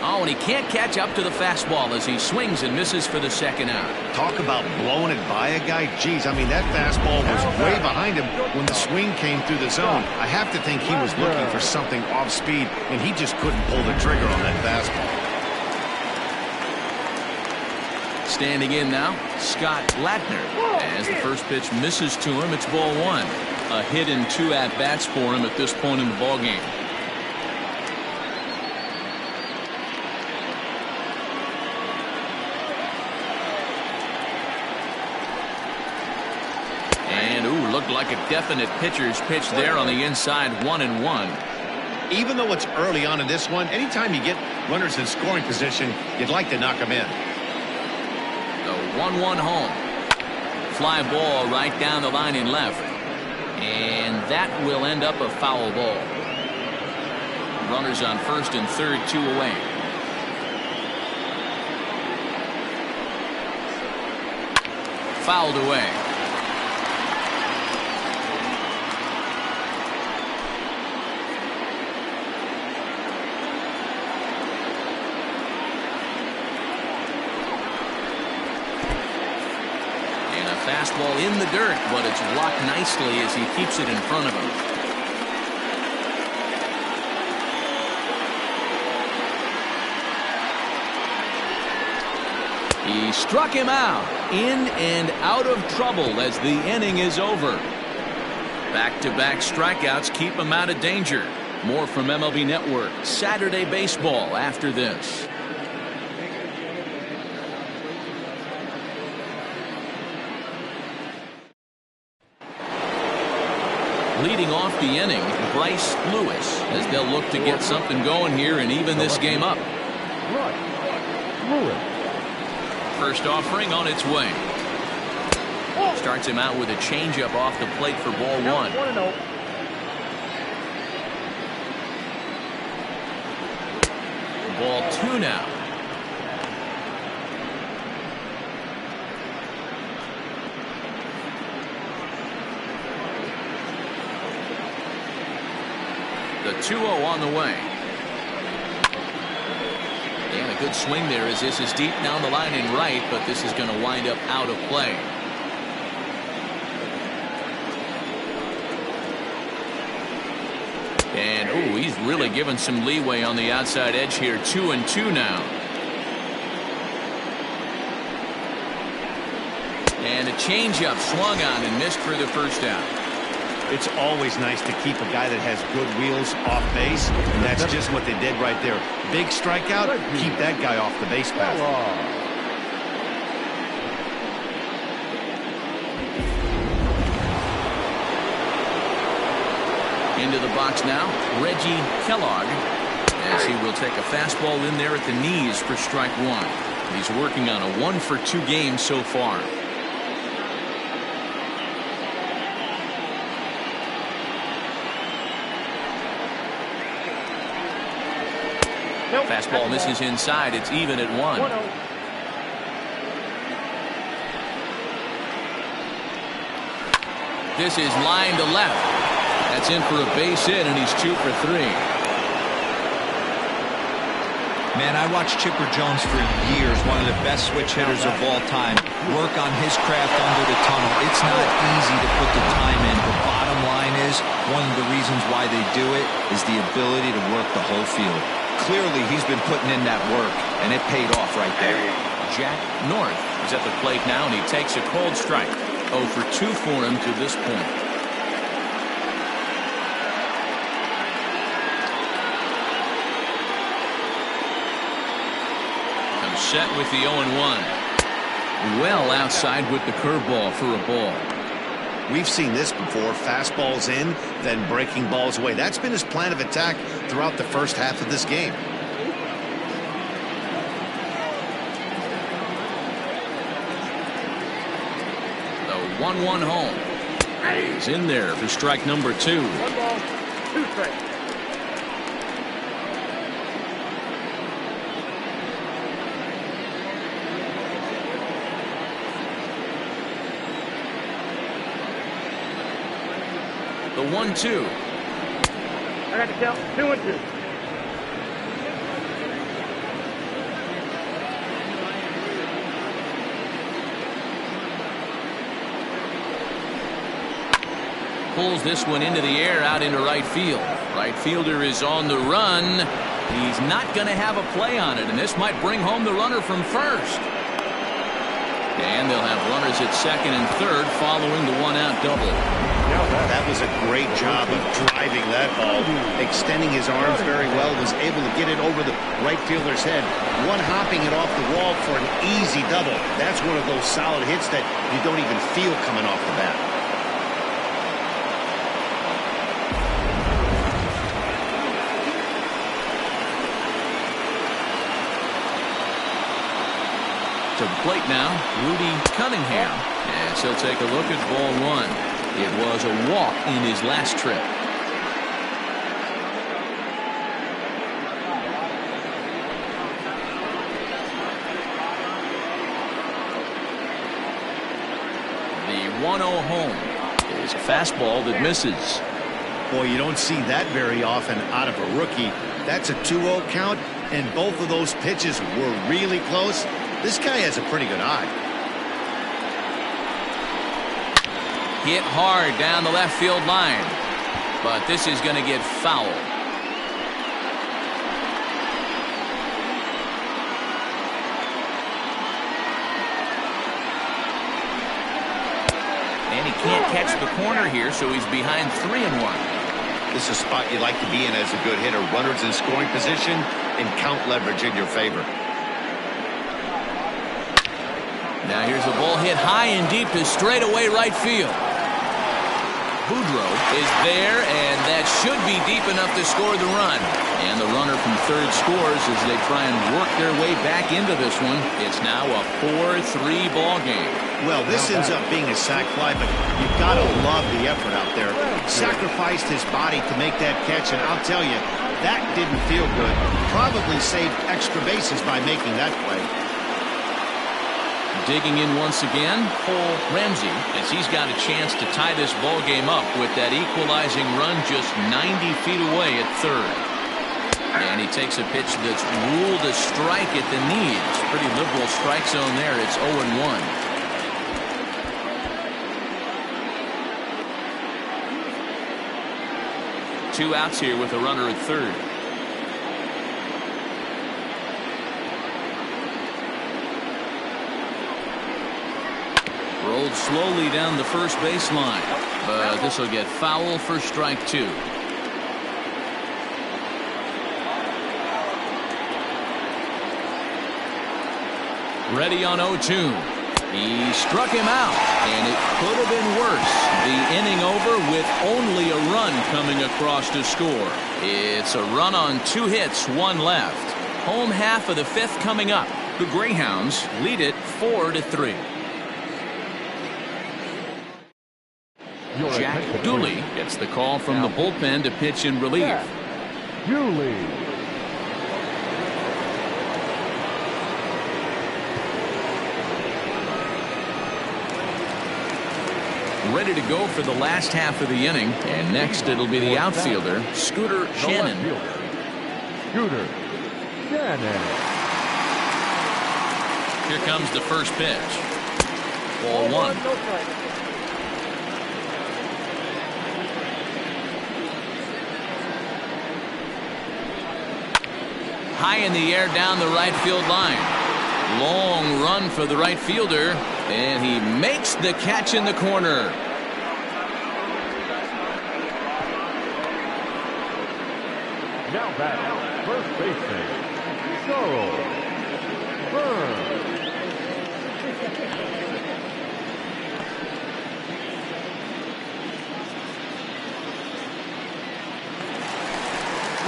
Oh, and he can't catch up to the fastball as he swings and misses for the second out. Talk about blowing it by a guy. Geez, I mean, that fastball was way behind him when the swing came through the zone. I have to think he was looking for something off speed, and he just couldn't pull the trigger on that fastball. Standing in now, Scott Latner. As the first pitch misses to him, it's ball 1. A hit and 2 at-bats for him at this point in the ballgame. Looked like a definite pitcher's pitch there on the inside. 1-1. Even though it's early on in this one, anytime you get runners in scoring position, you'd like to knock them in. The 1-1 home. Fly ball right down the line in left. And that will end up a foul ball. Runners on first and third, 2 away. Fouled away. Fastball in the dirt, but it's blocked nicely as he keeps it in front of him. He struck him out. In and out of trouble as the inning is over. Back-to-back strikeouts keep him out of danger. More from MLB Network Saturday Baseball after this. Leading off the inning, Bryce Lewis, as they'll look to get something going here and even this game up. First offering on its way. Starts him out with a changeup off the plate for ball 1. Ball 2 now. The 2-0 on the way. And a good swing there as this is deep down the line in right, but this is going to wind up out of play. And, oh, he's really given some leeway on the outside edge here. 2-2 now. And a changeup swung on and missed for the first out. It's always nice to keep a guy that has good wheels off base, and that's just what they did right there. Big strikeout, keep that guy off the base path. Into the box now, Reggie Kellogg, as he will take a fastball in there at the knees for strike 1. He's working on a 1-for-2 game so far. Fastball misses inside. It's even at 1. This is line to left. That's in for a base hit, and he's 2 for 3. Man, I watched Chipper Jones for years, one of the best switch hitters of all time. Work on his craft under the tunnel. It's not easy to put the time in, but bottom line is, one of the reasons why they do it is the ability to work the whole field. Clearly, he's been putting in that work, and it paid off right there. Jack North is at the plate now, and he takes a cold strike. 0 for 2 for him to this point. set with the 0-1. Well outside with the curveball for a ball. We've seen this before. Fastballs in, then breaking balls away. That's been his plan of attack throughout the first half of this game. The 1-1 home. He's in there for strike number 2. 1 ball, 2 strikes. The 1-2. I got the count. 2-2. Pulls this one into the air out into right field. Right fielder is on the run. He's not going to have a play on it, and this might bring home the runner from first. And they'll have runners at second and third following the 1-out double. That was a great job of driving that ball, extending his arms very well, was able to get it over the right fielder's head, one-hopping it off the wall for an easy double. That's one of those solid hits that you don't even feel coming off the bat. To the plate now, Rudy Cunningham, as he'll take a look at ball 1. It was a walk in his last trip. The 1-0 home is a fastball that misses. Boy, you don't see that very often out of a rookie. That's a 2-0 count, and both of those pitches were really close. This guy has a pretty good eye. Hit hard down the left field line, but this is going to get foul. And he can't catch the corner here, so he's behind 3-1. This is a spot you like to be in as a good hitter. Runners in scoring position and count leverage in your favor. Now here's a ball hit high and deep to straightaway right field. Boudreau is there, and that should be deep enough to score the run. And the runner from third scores as they try and work their way back into this one. It's now a 4-3 ball game. Well, this ends up being a sac fly, but you've got to love the effort out there. Sacrificed his body to make that catch, and I'll tell you, that didn't feel good. Probably saved extra bases by making that play. Digging in once again, Cole Ramsey, as he's got a chance to tie this ball game up with that equalizing run just 90 feet away at third. And he takes a pitch that's ruled a strike at the knees. Pretty liberal strike zone there. It's 0-1. Two outs here with a runner at third. Rolled slowly down the first baseline, but this will get foul for strike 2. Ready on 0-2. He struck him out, and it could have been worse. The inning over with only a run coming across to score. It's a run on 2 hits, 1 left. Home half of the 5th coming up. The Greyhounds lead it 4-3. Jack Dooley gets the call from the bullpen to pitch in relief. Dooley. Ready to go for the last half of the inning. And next it'll be the outfielder, Scooter Shannon. Scooter Shannon. Here comes the first pitch. Ball 1. No strike. High in the air down the right field line. Long run for the right fielder, and he makes the catch in the corner. Now batting, first baseman, Charles. Burns.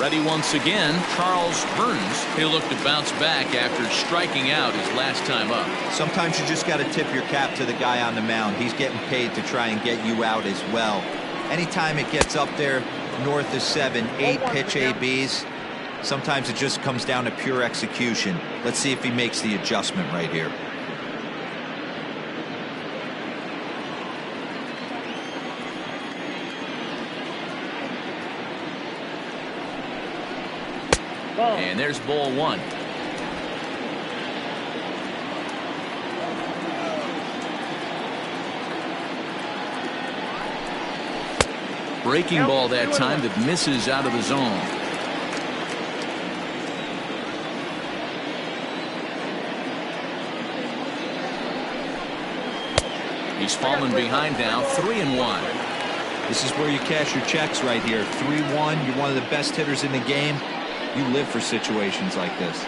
Ready once again, Charles Burns. He'll look to bounce back after striking out his last time up. Sometimes you just got to tip your cap to the guy on the mound. He's getting paid to try and get you out as well. Anytime it gets up there north of 7, 8 pitch ABs, sometimes it just comes down to pure execution. Let's see if he makes the adjustment right here. And there's ball 1. Breaking ball that time that misses out of the zone. He's fallen behind now, 3-1. This is where you cash your checks right here. 3-1. You're one of the best hitters in the game. You live for situations like this.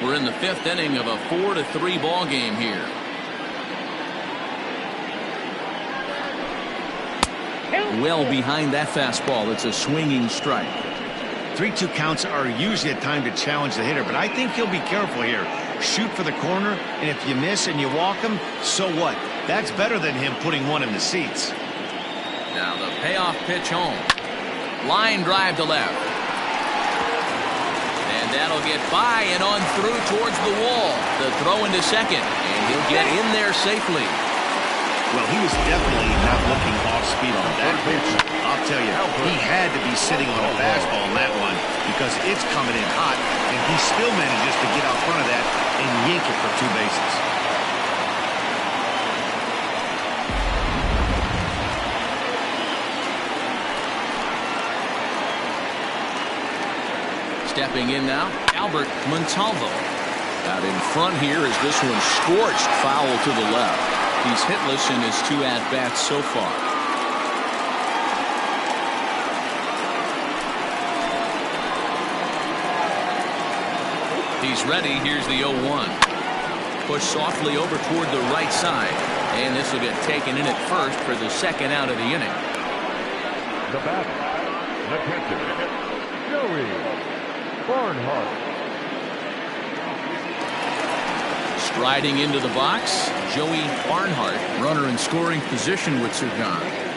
We're in the 5th inning of a 4-3 ball game here. Well behind that fastball. It's a swinging strike. 3-2 counts are usually a time to challenge the hitter, but I think he'll be careful here. Shoot for the corner, and if you miss and you walk him, so what? That's better than him putting one in the seats. Now the payoff pitch home. Line drive to left. And that'll get by and on through towards the wall. The throw into second, and he'll get in there safely. Well, he was definitely not looking off speed on that pitch. I'll tell you, he had to be sitting on a fastball on that one because it's coming in hot, and he still manages to get out front of that and yank it for 2 bases. Stepping in now, Albert Montalvo. Out in front here as this one scorched foul to the left. He's hitless in his 2 at-bats so far. He's ready. Here's the 0-1. Push softly over toward the right side. And this will get taken in at first for the 2nd out of the inning. The batter, the catcher, Joey Barnhart. Striding into the box, Joey Barnhart. Runner in scoring position with Sugan.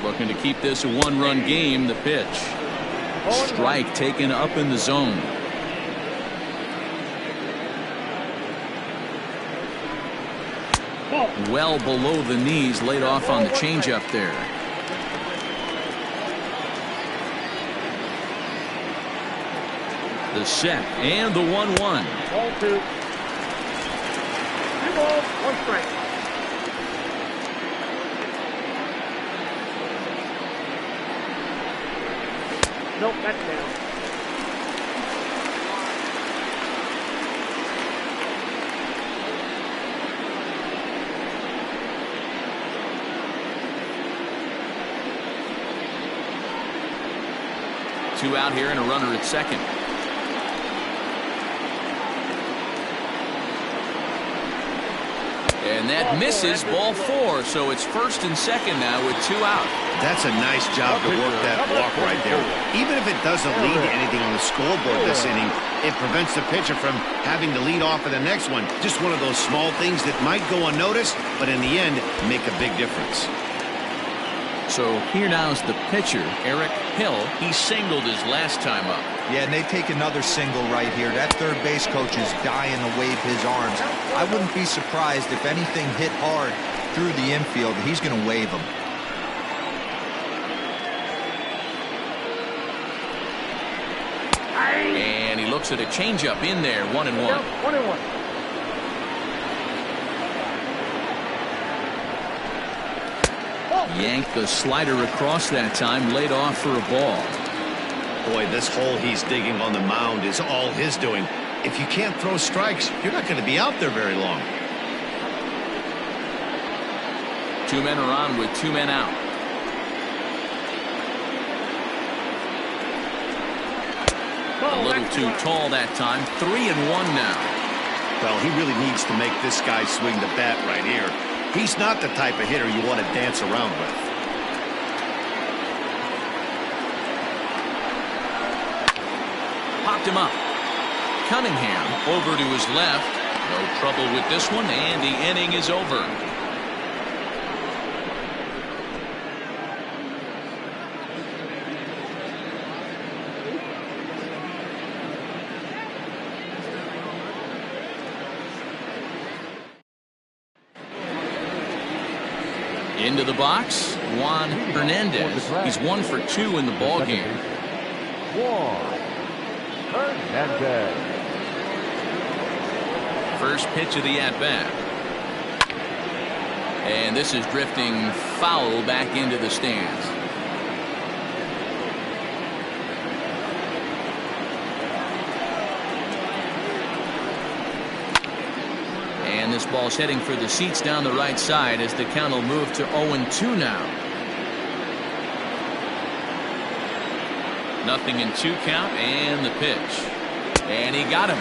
Looking to keep this a 1-run game. The pitch. Strike taken up in the zone. Well below the knees, laid off on the changeup there. The set and the 1-1. Ball 2. 2 balls, 1 strike. Nope, that's down. Two out here and a runner at second. And that misses, ball 4. So it's 1st and 2nd now with 2 out. That's a nice job to work that walk right there. Even if it doesn't lead to anything on the scoreboard this inning, it prevents the pitcher from having to lead off of the next one. Just one of those small things that might go unnoticed, but in the end, make a big difference. So here now is the pitcher, Eric Hill. He singled his last time up. Yeah, and they take another single right here. That third base coach is dying to wave his arms. I wouldn't be surprised if anything hit hard through the infield. He's going to wave them. And he looks at a changeup in there, 1-1. 1-1. Yanked the slider across that time, laid off for a ball. Boy, this hole he's digging on the mound is all his doing. If you can't throw strikes, you're not going to be out there very long. 2 men are on with 2 men out. A little too tall that time. 3-1 now. Well, he really needs to make this guy swing the bat right here. He's not the type of hitter you want to dance around with. Popped him up. Cunningham over to his left. No trouble with this one, and the inning is over. Into the box, Juan Hernandez. He's 1 for 2 in the ball game. Juan Hernandez. First pitch of the at-bat. And this is drifting foul back into the stands. And this ball's heading for the seats down the right side as the count will move to 0-2 now. 0-2 count, and the pitch. And he got him.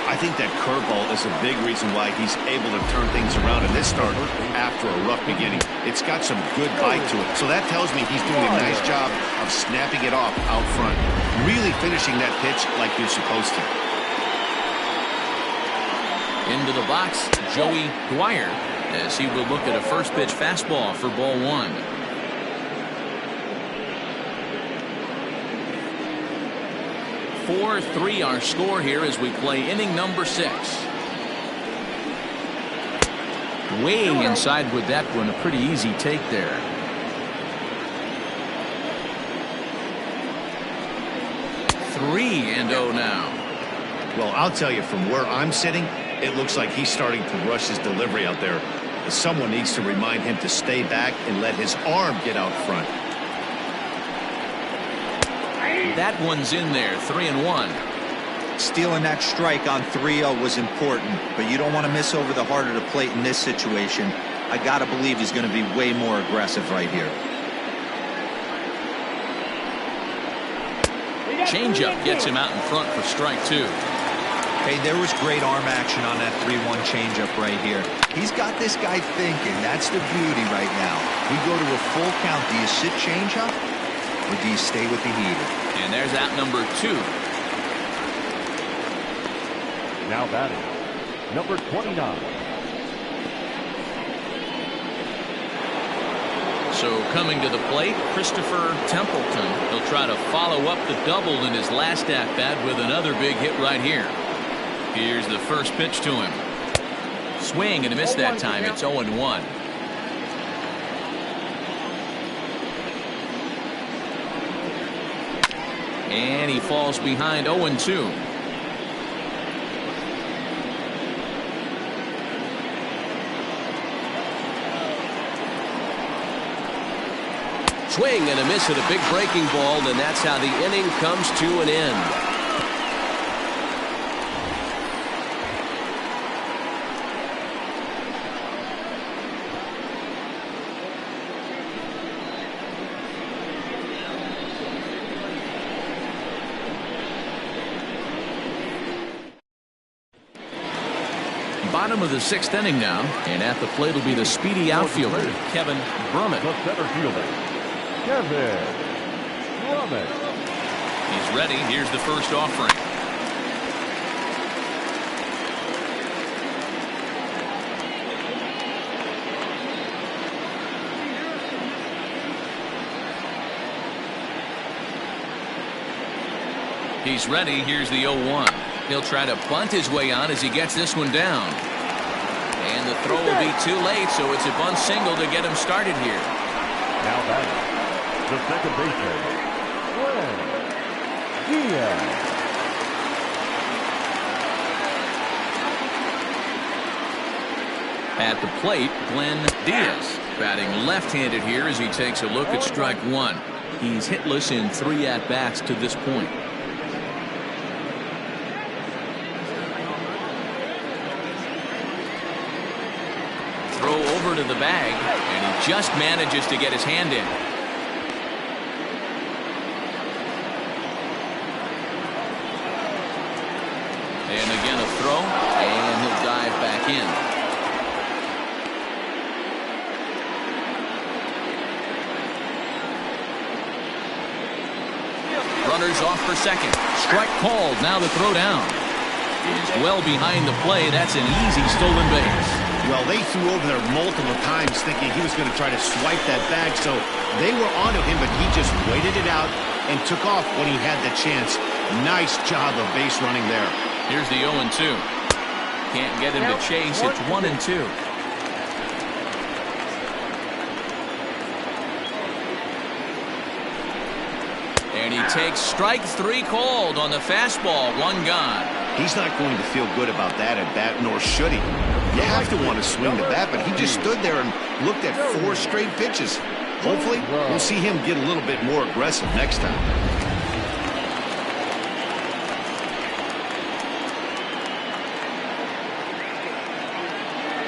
I think that curveball is a big reason why he's able to turn things around in this start after a rough beginning. It's got some good bite to it. So that tells me he's doing a nice job of snapping it off out front. Really finishing that pitch like you're supposed to. Into the box, Joey Dwyer, as he will look at a first pitch fastball for ball 1. 4-3 our score here as we play inning number 6. Way inside with that one. A pretty easy take there. Three and 0 now. Well, I'll tell you, from where I'm sitting, it looks like he's starting to rush his delivery out there. Someone needs to remind him to stay back and let his arm get out front. That one's in there. 3-1. Stealing that strike on 3-0 was important, but you don't want to miss over the heart of the plate in this situation. I gotta believe he's going to be way more aggressive right here. Changeup gets him out in front for strike 2. Hey, there was great arm action on that 3-1 changeup right here. He's got this guy thinking. That's the beauty right now. We go to a full count. Do you sit changeup, or do you stay with the heater? And there's out number 2. Now batting, number 29. So coming to the plate, Christopher Templeton. He'll try to follow up the double in his last at-bat with another big hit right here. Here's the first pitch to him. Swing and a miss that time. It's 0-1. And he falls behind 0-2. Swing and a miss at a big breaking ball, and that's how the inning comes to an end. Bottom of the 6th inning now, and at the plate will be the speedy outfielder, Kevin Brummett. The center fielder, Kevin Brummett. He's ready. Here's the first offering. He's ready. Here's the 0-1. He'll try to bunt his way on as he gets this one down. And the throw will be too late, so it's a bunt single to get him started here. Now batting, the second baseman, Glenn Diaz. At the plate, Glenn Diaz batting left-handed here as he takes a look at strike 1. He's hitless in 3 at-bats to this point. Throw over to the bag, and he just manages to get his hand in. Runners off for second. Strike called. Now the throw down is well behind the play. That's an easy stolen base. Well, they threw over there multiple times thinking he was going to try to swipe that bag, so they were onto him, but he just waited it out and took off when he had the chance. Nice job of base running there. Here's the 0-2. Can't get him to chase. It's 1-2. And he takes strike 3 called on the fastball. 1 gone. He's not going to feel good about that at bat, nor should he. You have to want to swing the bat, but he just stood there and looked at 4 straight pitches. Hopefully, we'll see him get a little bit more aggressive next time.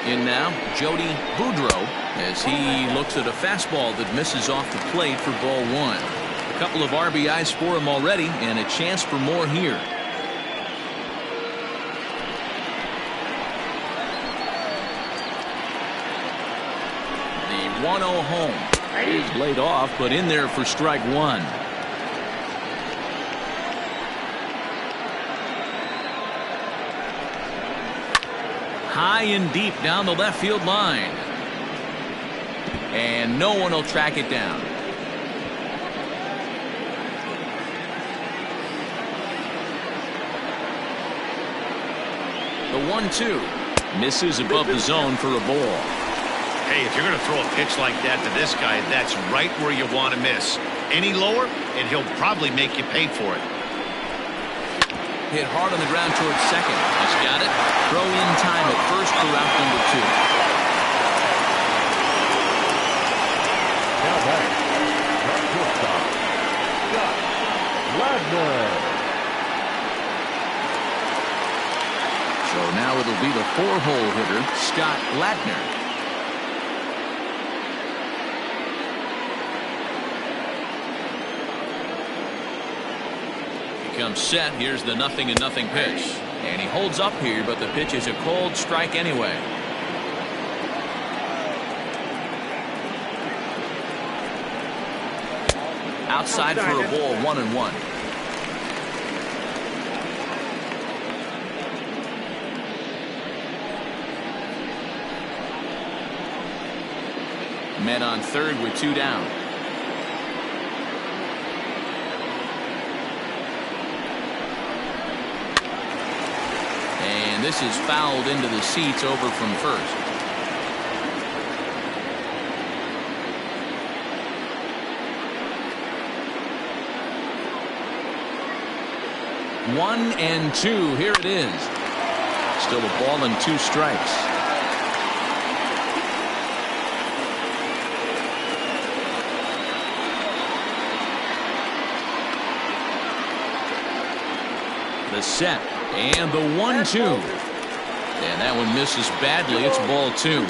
In now, Jody Boudreau, as he looks at a fastball that misses off the plate for ball 1. A couple of RBIs for him already, and a chance for more here. The 1-0 home is laid off, but in there for strike 1. High and deep down the left field line. And no one will track it down. The 1-2 misses above the zone for a ball. Hey, if you're going to throw a pitch like that to this guy, that's right where you want to miss. Any lower, and he'll probably make you pay for it. Hit hard on the ground towards second. He's got it. Throw in time at first for out number 2. Now back. At shortstop, Scott Ladner. So now it'll be the 4-hole hitter, Scott Ladner. Comes set. Here's the 0-0 pitch, and he holds up here, but the pitch is a cold strike anyway. Outside for a ball. 1-1. Men on third with 2 down. And this is fouled into the seats over from first. One and 2. Here it is. Still a ball and 2 strikes. The set. And the 1-2. And that one misses badly. It's ball 2.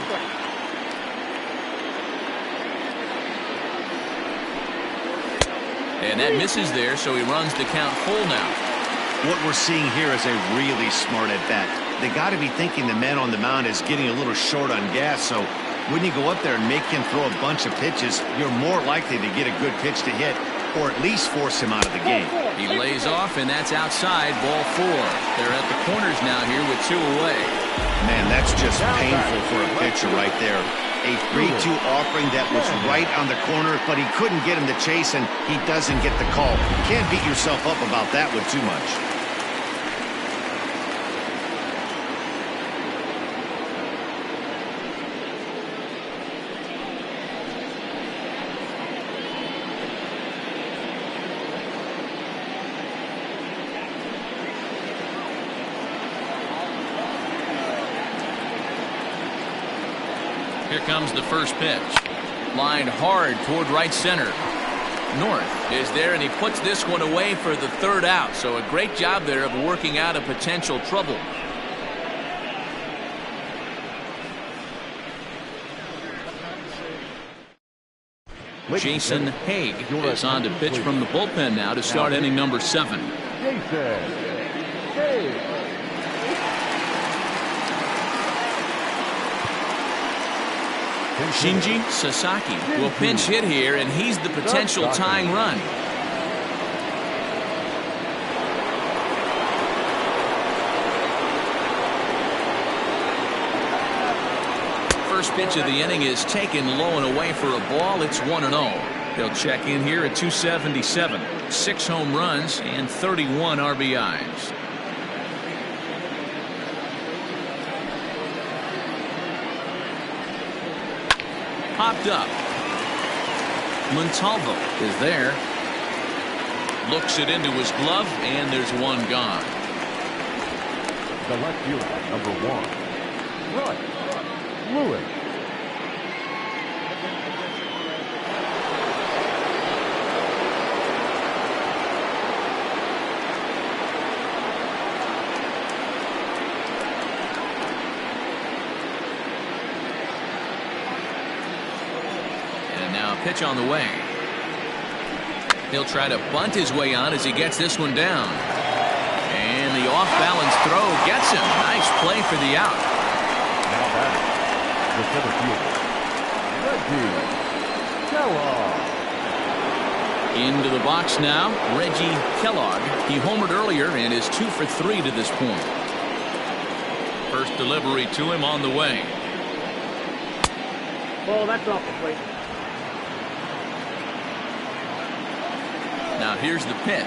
And that misses there, so he runs the count full now. What we're seeing here is a really smart at bat. They got to be thinking the man on the mound is getting a little short on gas, so when you go up there and make him throw a bunch of pitches, you're more likely to get a good pitch to hit, or at least force him out of the game. He lays off, and that's outside. Ball 4. They're at the corners now here with 2 away. Man, that's just painful for a pitcher right there. A 3-2 offering that was right on the corner, but he couldn't get him to chase, and he doesn't get the call. Can't beat yourself up about that one too much. Here comes the first pitch. Lined hard toward right center. North is there, and he puts this one away for the 3rd out. So a great job there of working out a potential trouble. Jason Haig is on to pitch from the bullpen now to start inning number 7. Jason Haig. Shinji Sasaki will pinch hit here, and he's the potential tying run. First pitch of the inning is taken low and away for a ball. It's 1-0. He'll check in here at 277. 6 home runs and 31 RBIs. Popped up. Montalvo is there. Looks it into his glove, and there's one gone. The left fielder, number 1, Bryce Lewis. And now a pitch on the way. He'll try to bunt his way on as he gets this one down. And the off-balance throw gets him. Nice play for the out. Now batting, the center fielder, Reggie Kellogg. Into the box now, Reggie Kellogg. He homered earlier and is 2 for 3 to this point. First delivery to him on the way. Ball, that's off the plate. Now here's the pitch.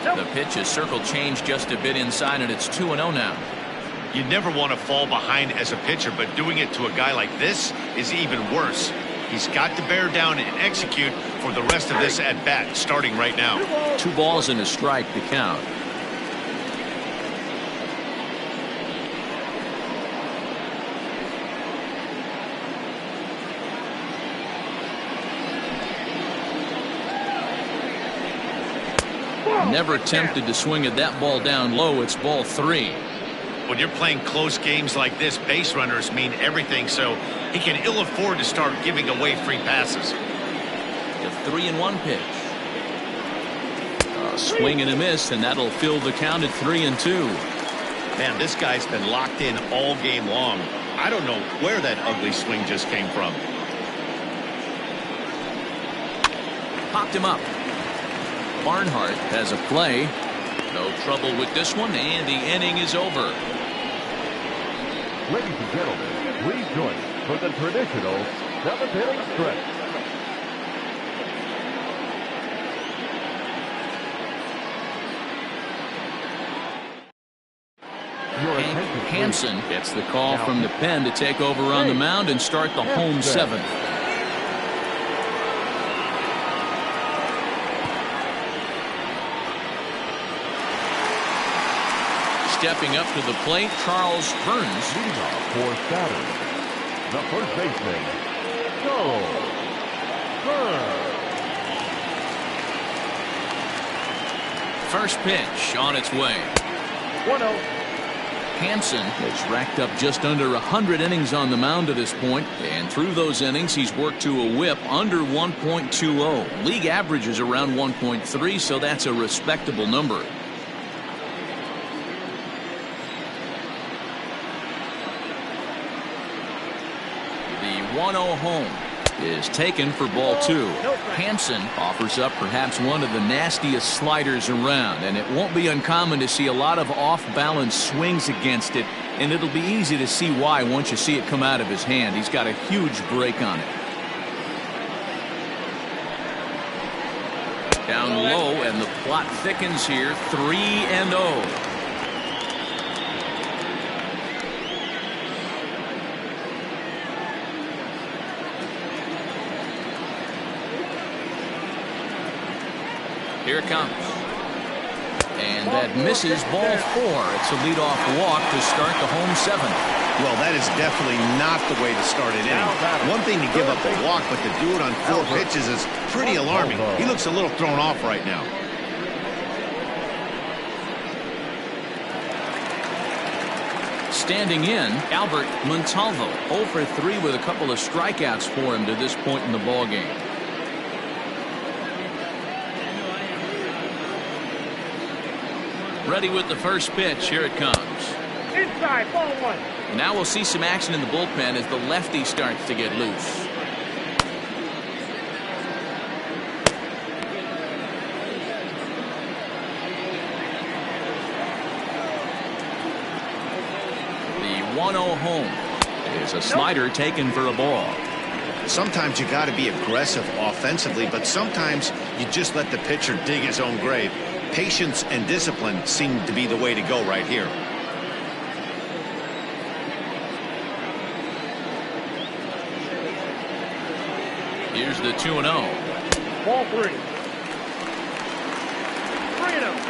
The pitch is circle change just a bit inside, and it's 2-0 now. You never want to fall behind as a pitcher, but doing it to a guy like this is even worse. He's got to bear down and execute for the rest of this at bat, starting right now. 2 balls and a strike to count. Never attempted to swing at that ball down low. It's ball 3. When you're playing close games like this, base runners mean everything, so he can ill afford to start giving away free passes. The 3-1 pitch. A swing and a miss, and that'll fill the count at 3-2. Man, this guy's been locked in all game long. I don't know where that ugly swing just came from. Popped him up. Barnhart has a play. No trouble with this one, and the inning is over. Ladies and gentlemen, please join us for the traditional 7th inning stretch. Hansen gets the call from the pen to take over on the mound and start the home 7th. Stepping up to the plate, Charles Burns. For Saturn, the first baseman, Charles Burns. First pitch on its way. 1-0. Hansen has racked up just under 100 innings on the mound to this point, and through those innings he's worked to a whip under 1.20. League average is around 1.3, so that's a respectable number. The 1-0 home is taken for ball 2. Hansen offers up perhaps one of the nastiest sliders around, and it won't be uncommon to see a lot of off-balance swings against it, and it'll be easy to see why once you see it come out of his hand. He's got a huge break on it. Down low, and the plot thickens here. 3-0. Here it comes. And that misses ball 4. It's a leadoff walk to start the home 7th. Well, that is definitely not the way to start an inning. One thing to give up a walk, but to do it on 4 pitches is pretty alarming. He looks a little thrown off right now. Standing in, Albert Montalvo. 0 for 3 with a couple of strikeouts for him to this point in the ballgame. Ready with the first pitch. Here it comes. Inside, ball 1. Now we'll see some action in the bullpen as the lefty starts to get loose. The 2-0 home. There's a slider taken for a ball. Sometimes you got to be aggressive offensively, but sometimes you just let the pitcher dig his own grave. Patience and discipline seem to be the way to go right here. Here's the 2-0. Ball 3. 3-0.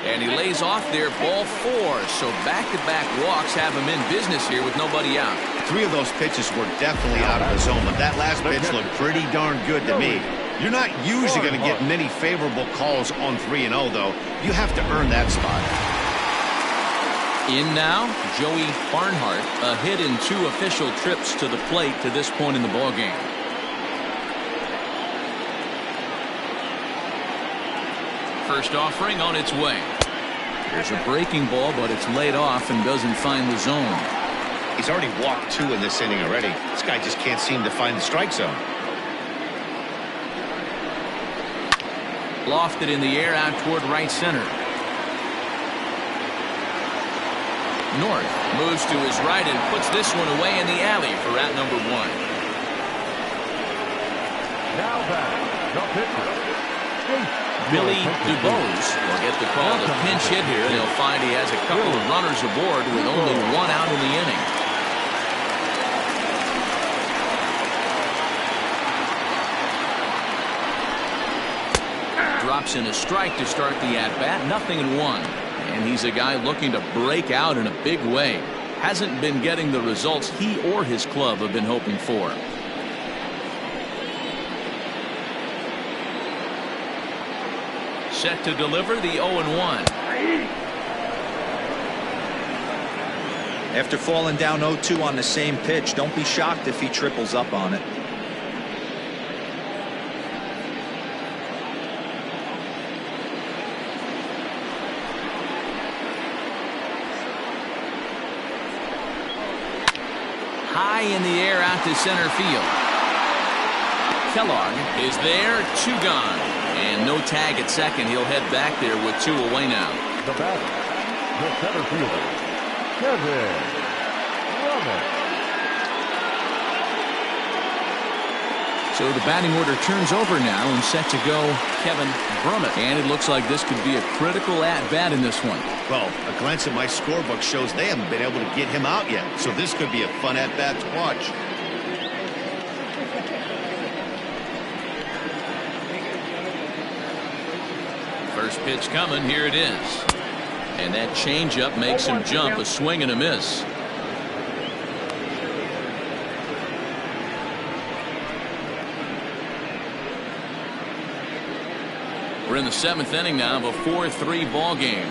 And he lays off there, ball 4. So back-to-back walks have him in business here with nobody out. 3 of those pitches were definitely out of the zone, but that last pitch looked pretty darn good to me. You're not usually going to get many favorable calls on 3-0, though. You have to earn that spot. In now, Joey Barnhart, a hit in 2 official trips to the plate to this point in the ballgame. First offering on its way. There's a breaking ball, but it's laid off and doesn't find the zone. He's already walked 2 in this inning already. This guy just can't seem to find the strike zone. Lofted in the air out toward right center. North moves to his right and puts this one away in the alley for out number 1. Now back, the pitcher. Billy DuBose will get the call to pinch hit here. They'll find he has a couple of runners aboard with only 1 out in the inning. Drops in a strike to start the at-bat. 0-1. And he's a guy looking to break out in a big way. Hasn't been getting the results he or his club have been hoping for. Set to deliver the 0-1. After falling down 0-2 on the same pitch, don't be shocked if he triples up on it. High in the air out to center field. Kellogg is there, 2 gone. And no tag at second. He'll head back there with 2 away now. The batter, the center fielder, Kevin Brummett. So the batting order turns over now and set to go Kevin Brummett. And it looks like this could be a critical at-bat in this one. Well, a glance at my scorebook shows they haven't been able to get him out yet. So this could be a fun at-bat to watch. First pitch coming. Here it is. And that changeup makes him jump. A swing and a miss. We're in the 7th inning now of a 4-3 ball game.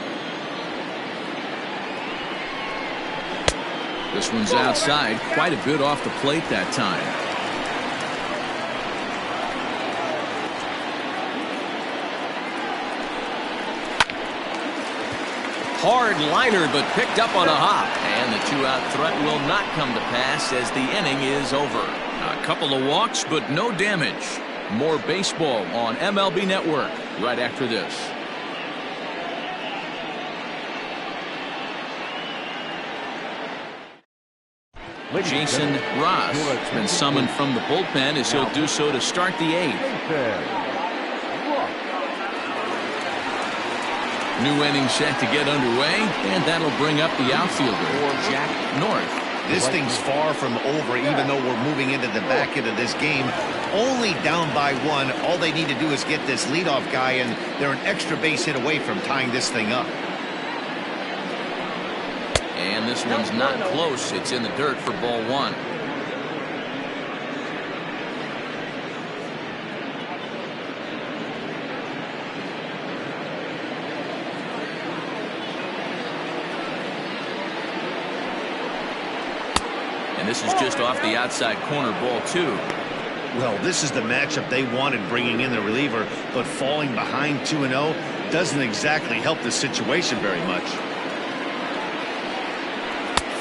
This one's outside. Quite a bit off the plate that time. Hard liner, but picked up on a hop. And the 2-out threat will not come to pass as the inning is over. A couple of walks, but no damage. More baseball on MLB Network right after this. Jason Ross has been summoned from the bullpen as he'll do so to start the 8th. New inning set to get underway, and that'll bring up the outfielder, Jack North. This thing's far from over, even though we're moving into the back end of this game. Only down by 1. All they need to do is get this leadoff guy, and they're an extra base hit away from tying this thing up. And this one's not close. It's in the dirt for ball 1. And this is just off the outside corner, ball 2. Well, this is the matchup they wanted, bringing in the reliever, but falling behind 2-0 doesn't exactly help the situation very much.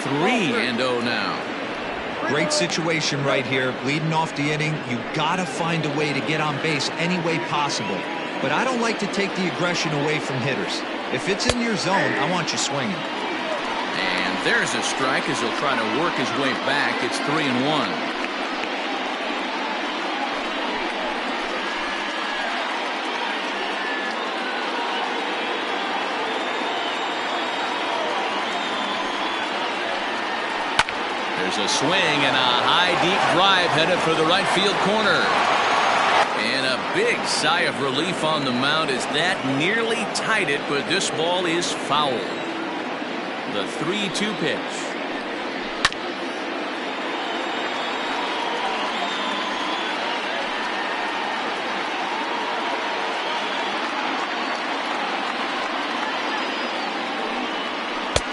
3-0 now. Great situation right here. Leading off the inning, you got to find a way to get on base any way possible. But I don't like to take the aggression away from hitters. If it's in your zone, I want you swinging. And there's a strike as he'll try to work his way back. It's 3-1. There's a swing and a high deep drive headed for the right field corner. And a big sigh of relief on the mound as that nearly tied it, but this ball is foul. The 3-2 pitch.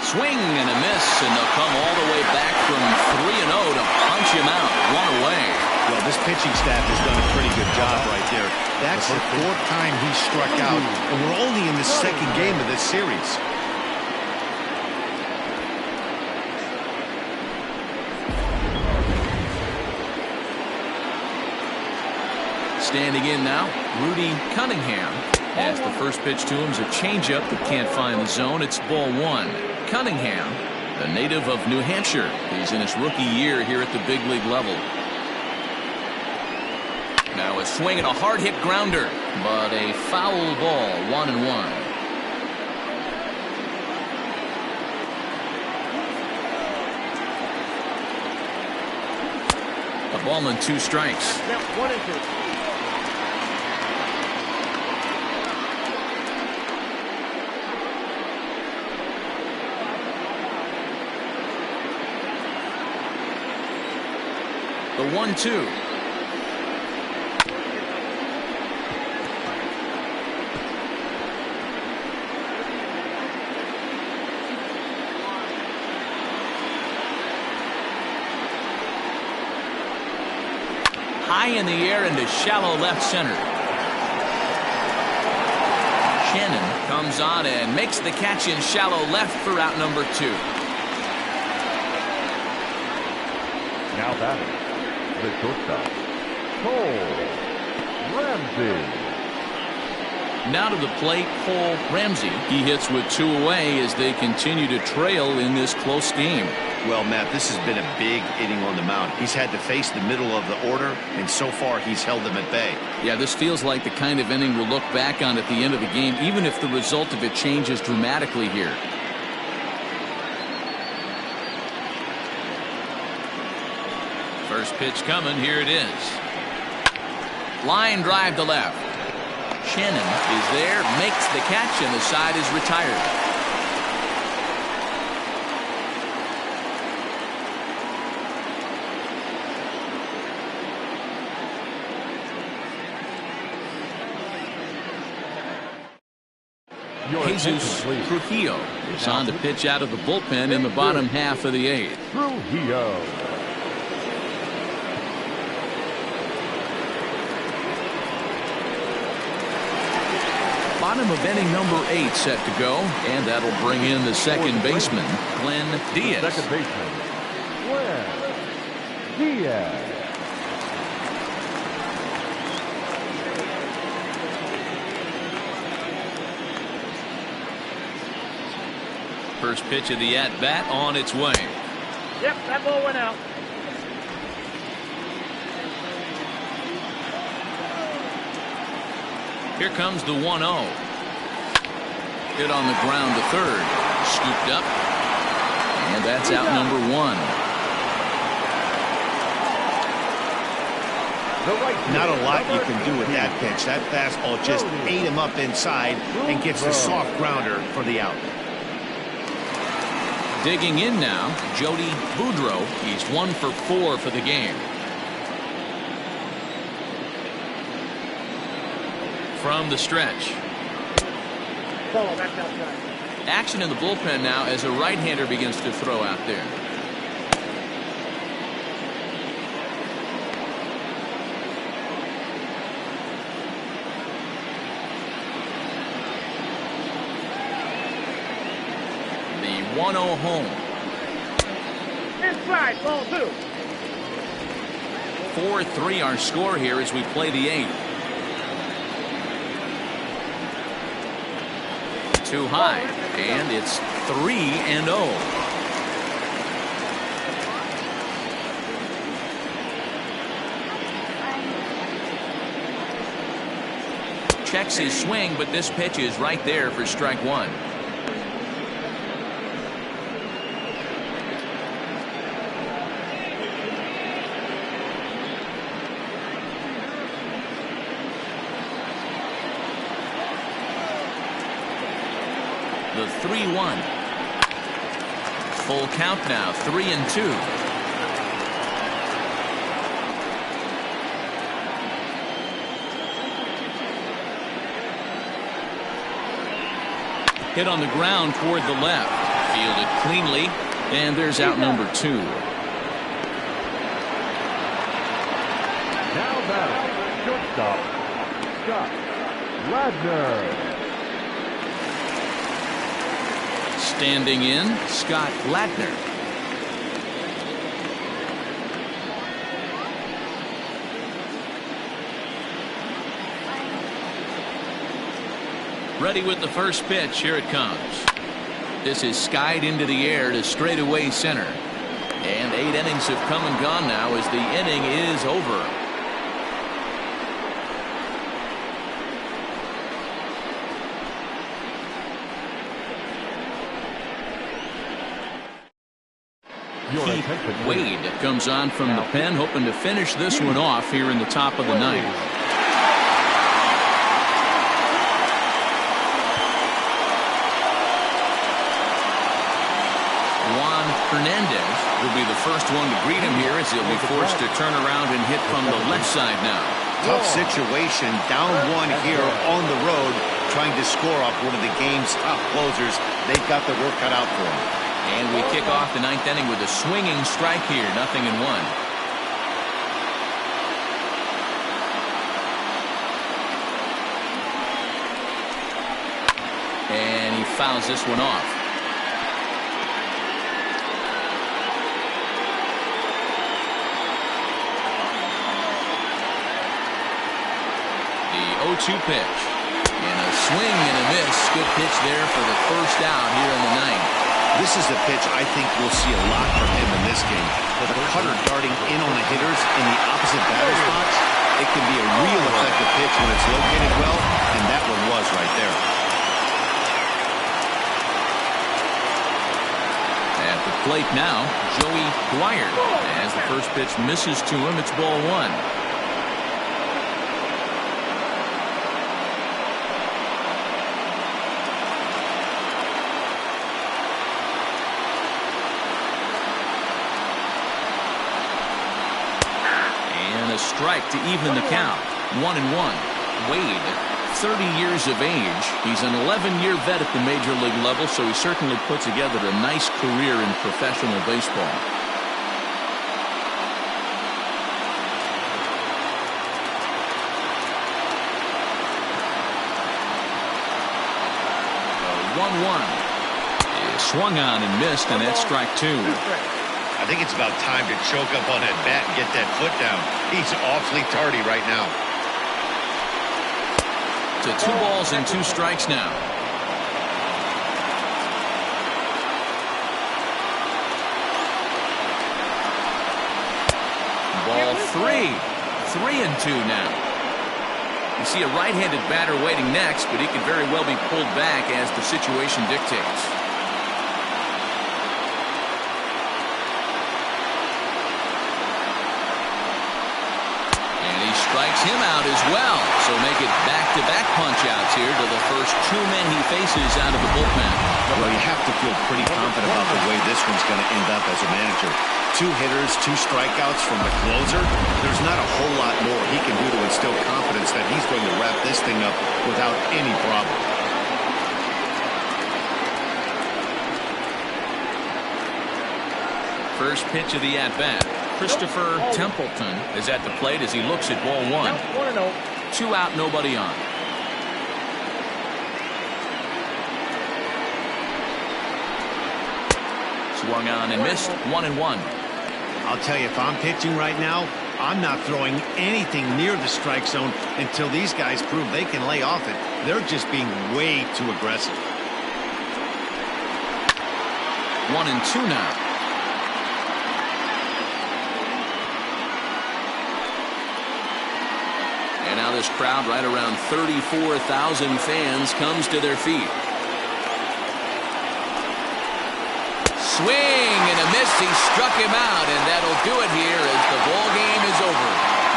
Swing and a miss, and they'll come all the way back from 3-0 to punch him out. One away. Well, this pitching staff has done a pretty good job right there. That's the 4th time he struck out, and we're only in the 2nd game of this series. Standing in now, Rudy Cunningham. As the first pitch to him is a changeup that can't find the zone. It's ball 1. Cunningham, the native of New Hampshire. He's in his rookie year here at the big league level. Now a swing and a hard hit grounder, but a foul ball. 1-1. A ball and 2 strikes. Now 1-2. The 1-2. High in the air into shallow left center. Shannon comes on and makes the catch in shallow left for out number 2. Now batting, the shortstop, Cole Ramsey. Now to the plate, Cole Ramsey. He hits with 2 away as they continue to trail in this close game. Well, Matt, this has been a big inning on the mound. He's had to face the middle of the order, and so far he's held them at bay. Yeah, this feels like the kind of inning we'll look back on at the end of the game, even if the result of it changes dramatically here. First pitch coming. Here it is. Line drive to left. Shannon is there, makes the catch, and the side is retired. Jesus Trujillo is on to pitch out of the bullpen in the bottom half of the 8th. Trujillo. Bottom of inning number 8 set to go, and that'll bring in the second baseman, Glenn Diaz. Second baseman, Glenn Diaz. First pitch of the at-bat on its way. Yep, that ball went out. Here comes the 1-0. Hit on the ground to third. Scooped up. And that's out number 1. Not a lot you can do with that pitch. That fastball just ate him up inside and gets the soft grounder for the out. Digging in now, Jody Boudreau. He's 1 for 4 for the game. From the stretch. Ball back outside. Action in the bullpen now as a right-hander begins to throw out there. The 1-0 home. Inside, ball 2. 4-3 our score here as we play the 8th. Too high, and it's 3-0. Checks his swing, but this pitch is right there for strike one. The 3-1. Full count now, 3-2. Hit on the ground toward the left. Fielded cleanly, and there's out number 2. Now batting, shortstop, Scott Ladner. Standing in, Scott Ladner. Ready with the first pitch. Here it comes. This is skied into the air to straightaway center. And 8 innings have come and gone now as the inning is over. Keith Wade comes on from the pen, hoping to finish this one off here in the top of the 9th. Juan Hernandez will be the first one to greet him here as he'll be forced to turn around and hit from the left side now. Tough situation, down 1 here on the road, trying to score off one of the game's top closers. They've got the work cut out for them. And we kick off the 9th inning with a swinging strike here, 0-1. And he fouls this one off. The 0-2 pitch. And a swing and a miss. Good pitch there for the first out here in the 9th. This is a pitch I think we'll see a lot from him in this game. With a cutter darting in on the hitters in the opposite batter spots, it can be a real effective pitch when it's located well, and that one was right there. At the plate now, Joey Dwyer. As the first pitch misses to him, it's ball 1. Strike to even the count. 1-1. Wade, 30 years of age. He's an 11-year vet at the major league level, so he certainly put together a nice career in professional baseball. The 1-1 is swung on and missed, and that's strike 2. I think it's about time to choke up on that bat and get that foot down. He's awfully tardy right now. To 2 balls and 2 strikes now. Ball 3. 3-2 now. You see a right-handed batter waiting next, but he could very well be pulled back as the situation dictates. Strikes him out as well, so make it back-to-back punch-outs here to the first 2 men he faces out of the bullpen. Well, you have to feel pretty confident about the way this one's going to end up as a manager. 2 hitters, 2 strikeouts from the closer. There's not a whole lot more he can do to instill confidence that he's going to wrap this thing up without any problem. First pitch of the at-bat. Christopher Templeton is at the plate as he looks at ball 1. 2 out, nobody on. Swung on and missed. 1-1. I'll tell you, if I'm pitching right now, I'm not throwing anything near the strike zone until these guys prove they can lay off it. They're just being way too aggressive. 1-2 now. And now this crowd, right around 34,000 fans, comes to their feet. Swing and a miss. He struck him out, and that'll do it here as the ball game is over.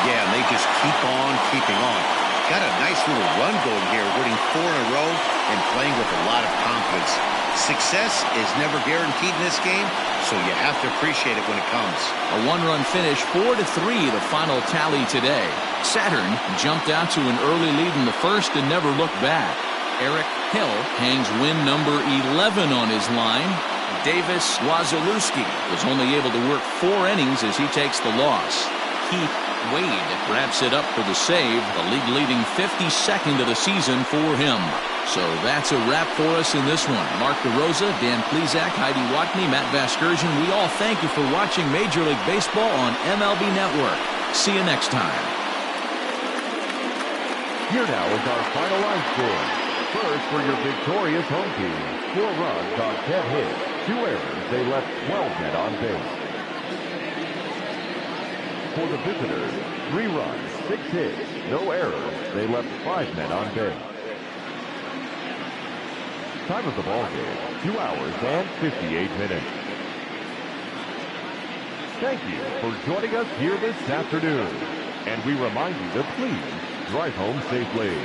Yeah, and they just keep on keeping on. Got a nice little run going here, winning 4 in a row and playing with a lot of confidence. Success is never guaranteed in this game, so you have to appreciate it when it comes. A one-run finish, 4-3, the final tally today. Saturn jumped out to an early lead in the first and never looked back. Eric Hill hangs win number 11 on his line. Davis Wazalewski was only able to work 4 innings as he takes the loss. Keith Wade wraps it up for the save, the league-leading 52nd of the season for him. So that's a wrap for us in this one. Mark DeRosa, Dan Plesac, Heidi Watney, Matt Vasgersian, we all thank you for watching Major League Baseball on MLB Network. See you next time. Here now is our final line score. First for your victorious home team. 4 runs on 10 hits. 2 errors. They left 12 men on base. For the visitors, 3 runs, 6 hits, no errors. They left 5 men on base. Time of the ball game, 2 hours and 58 minutes. Thank you for joining us here this afternoon. And we remind you to please drive home safely.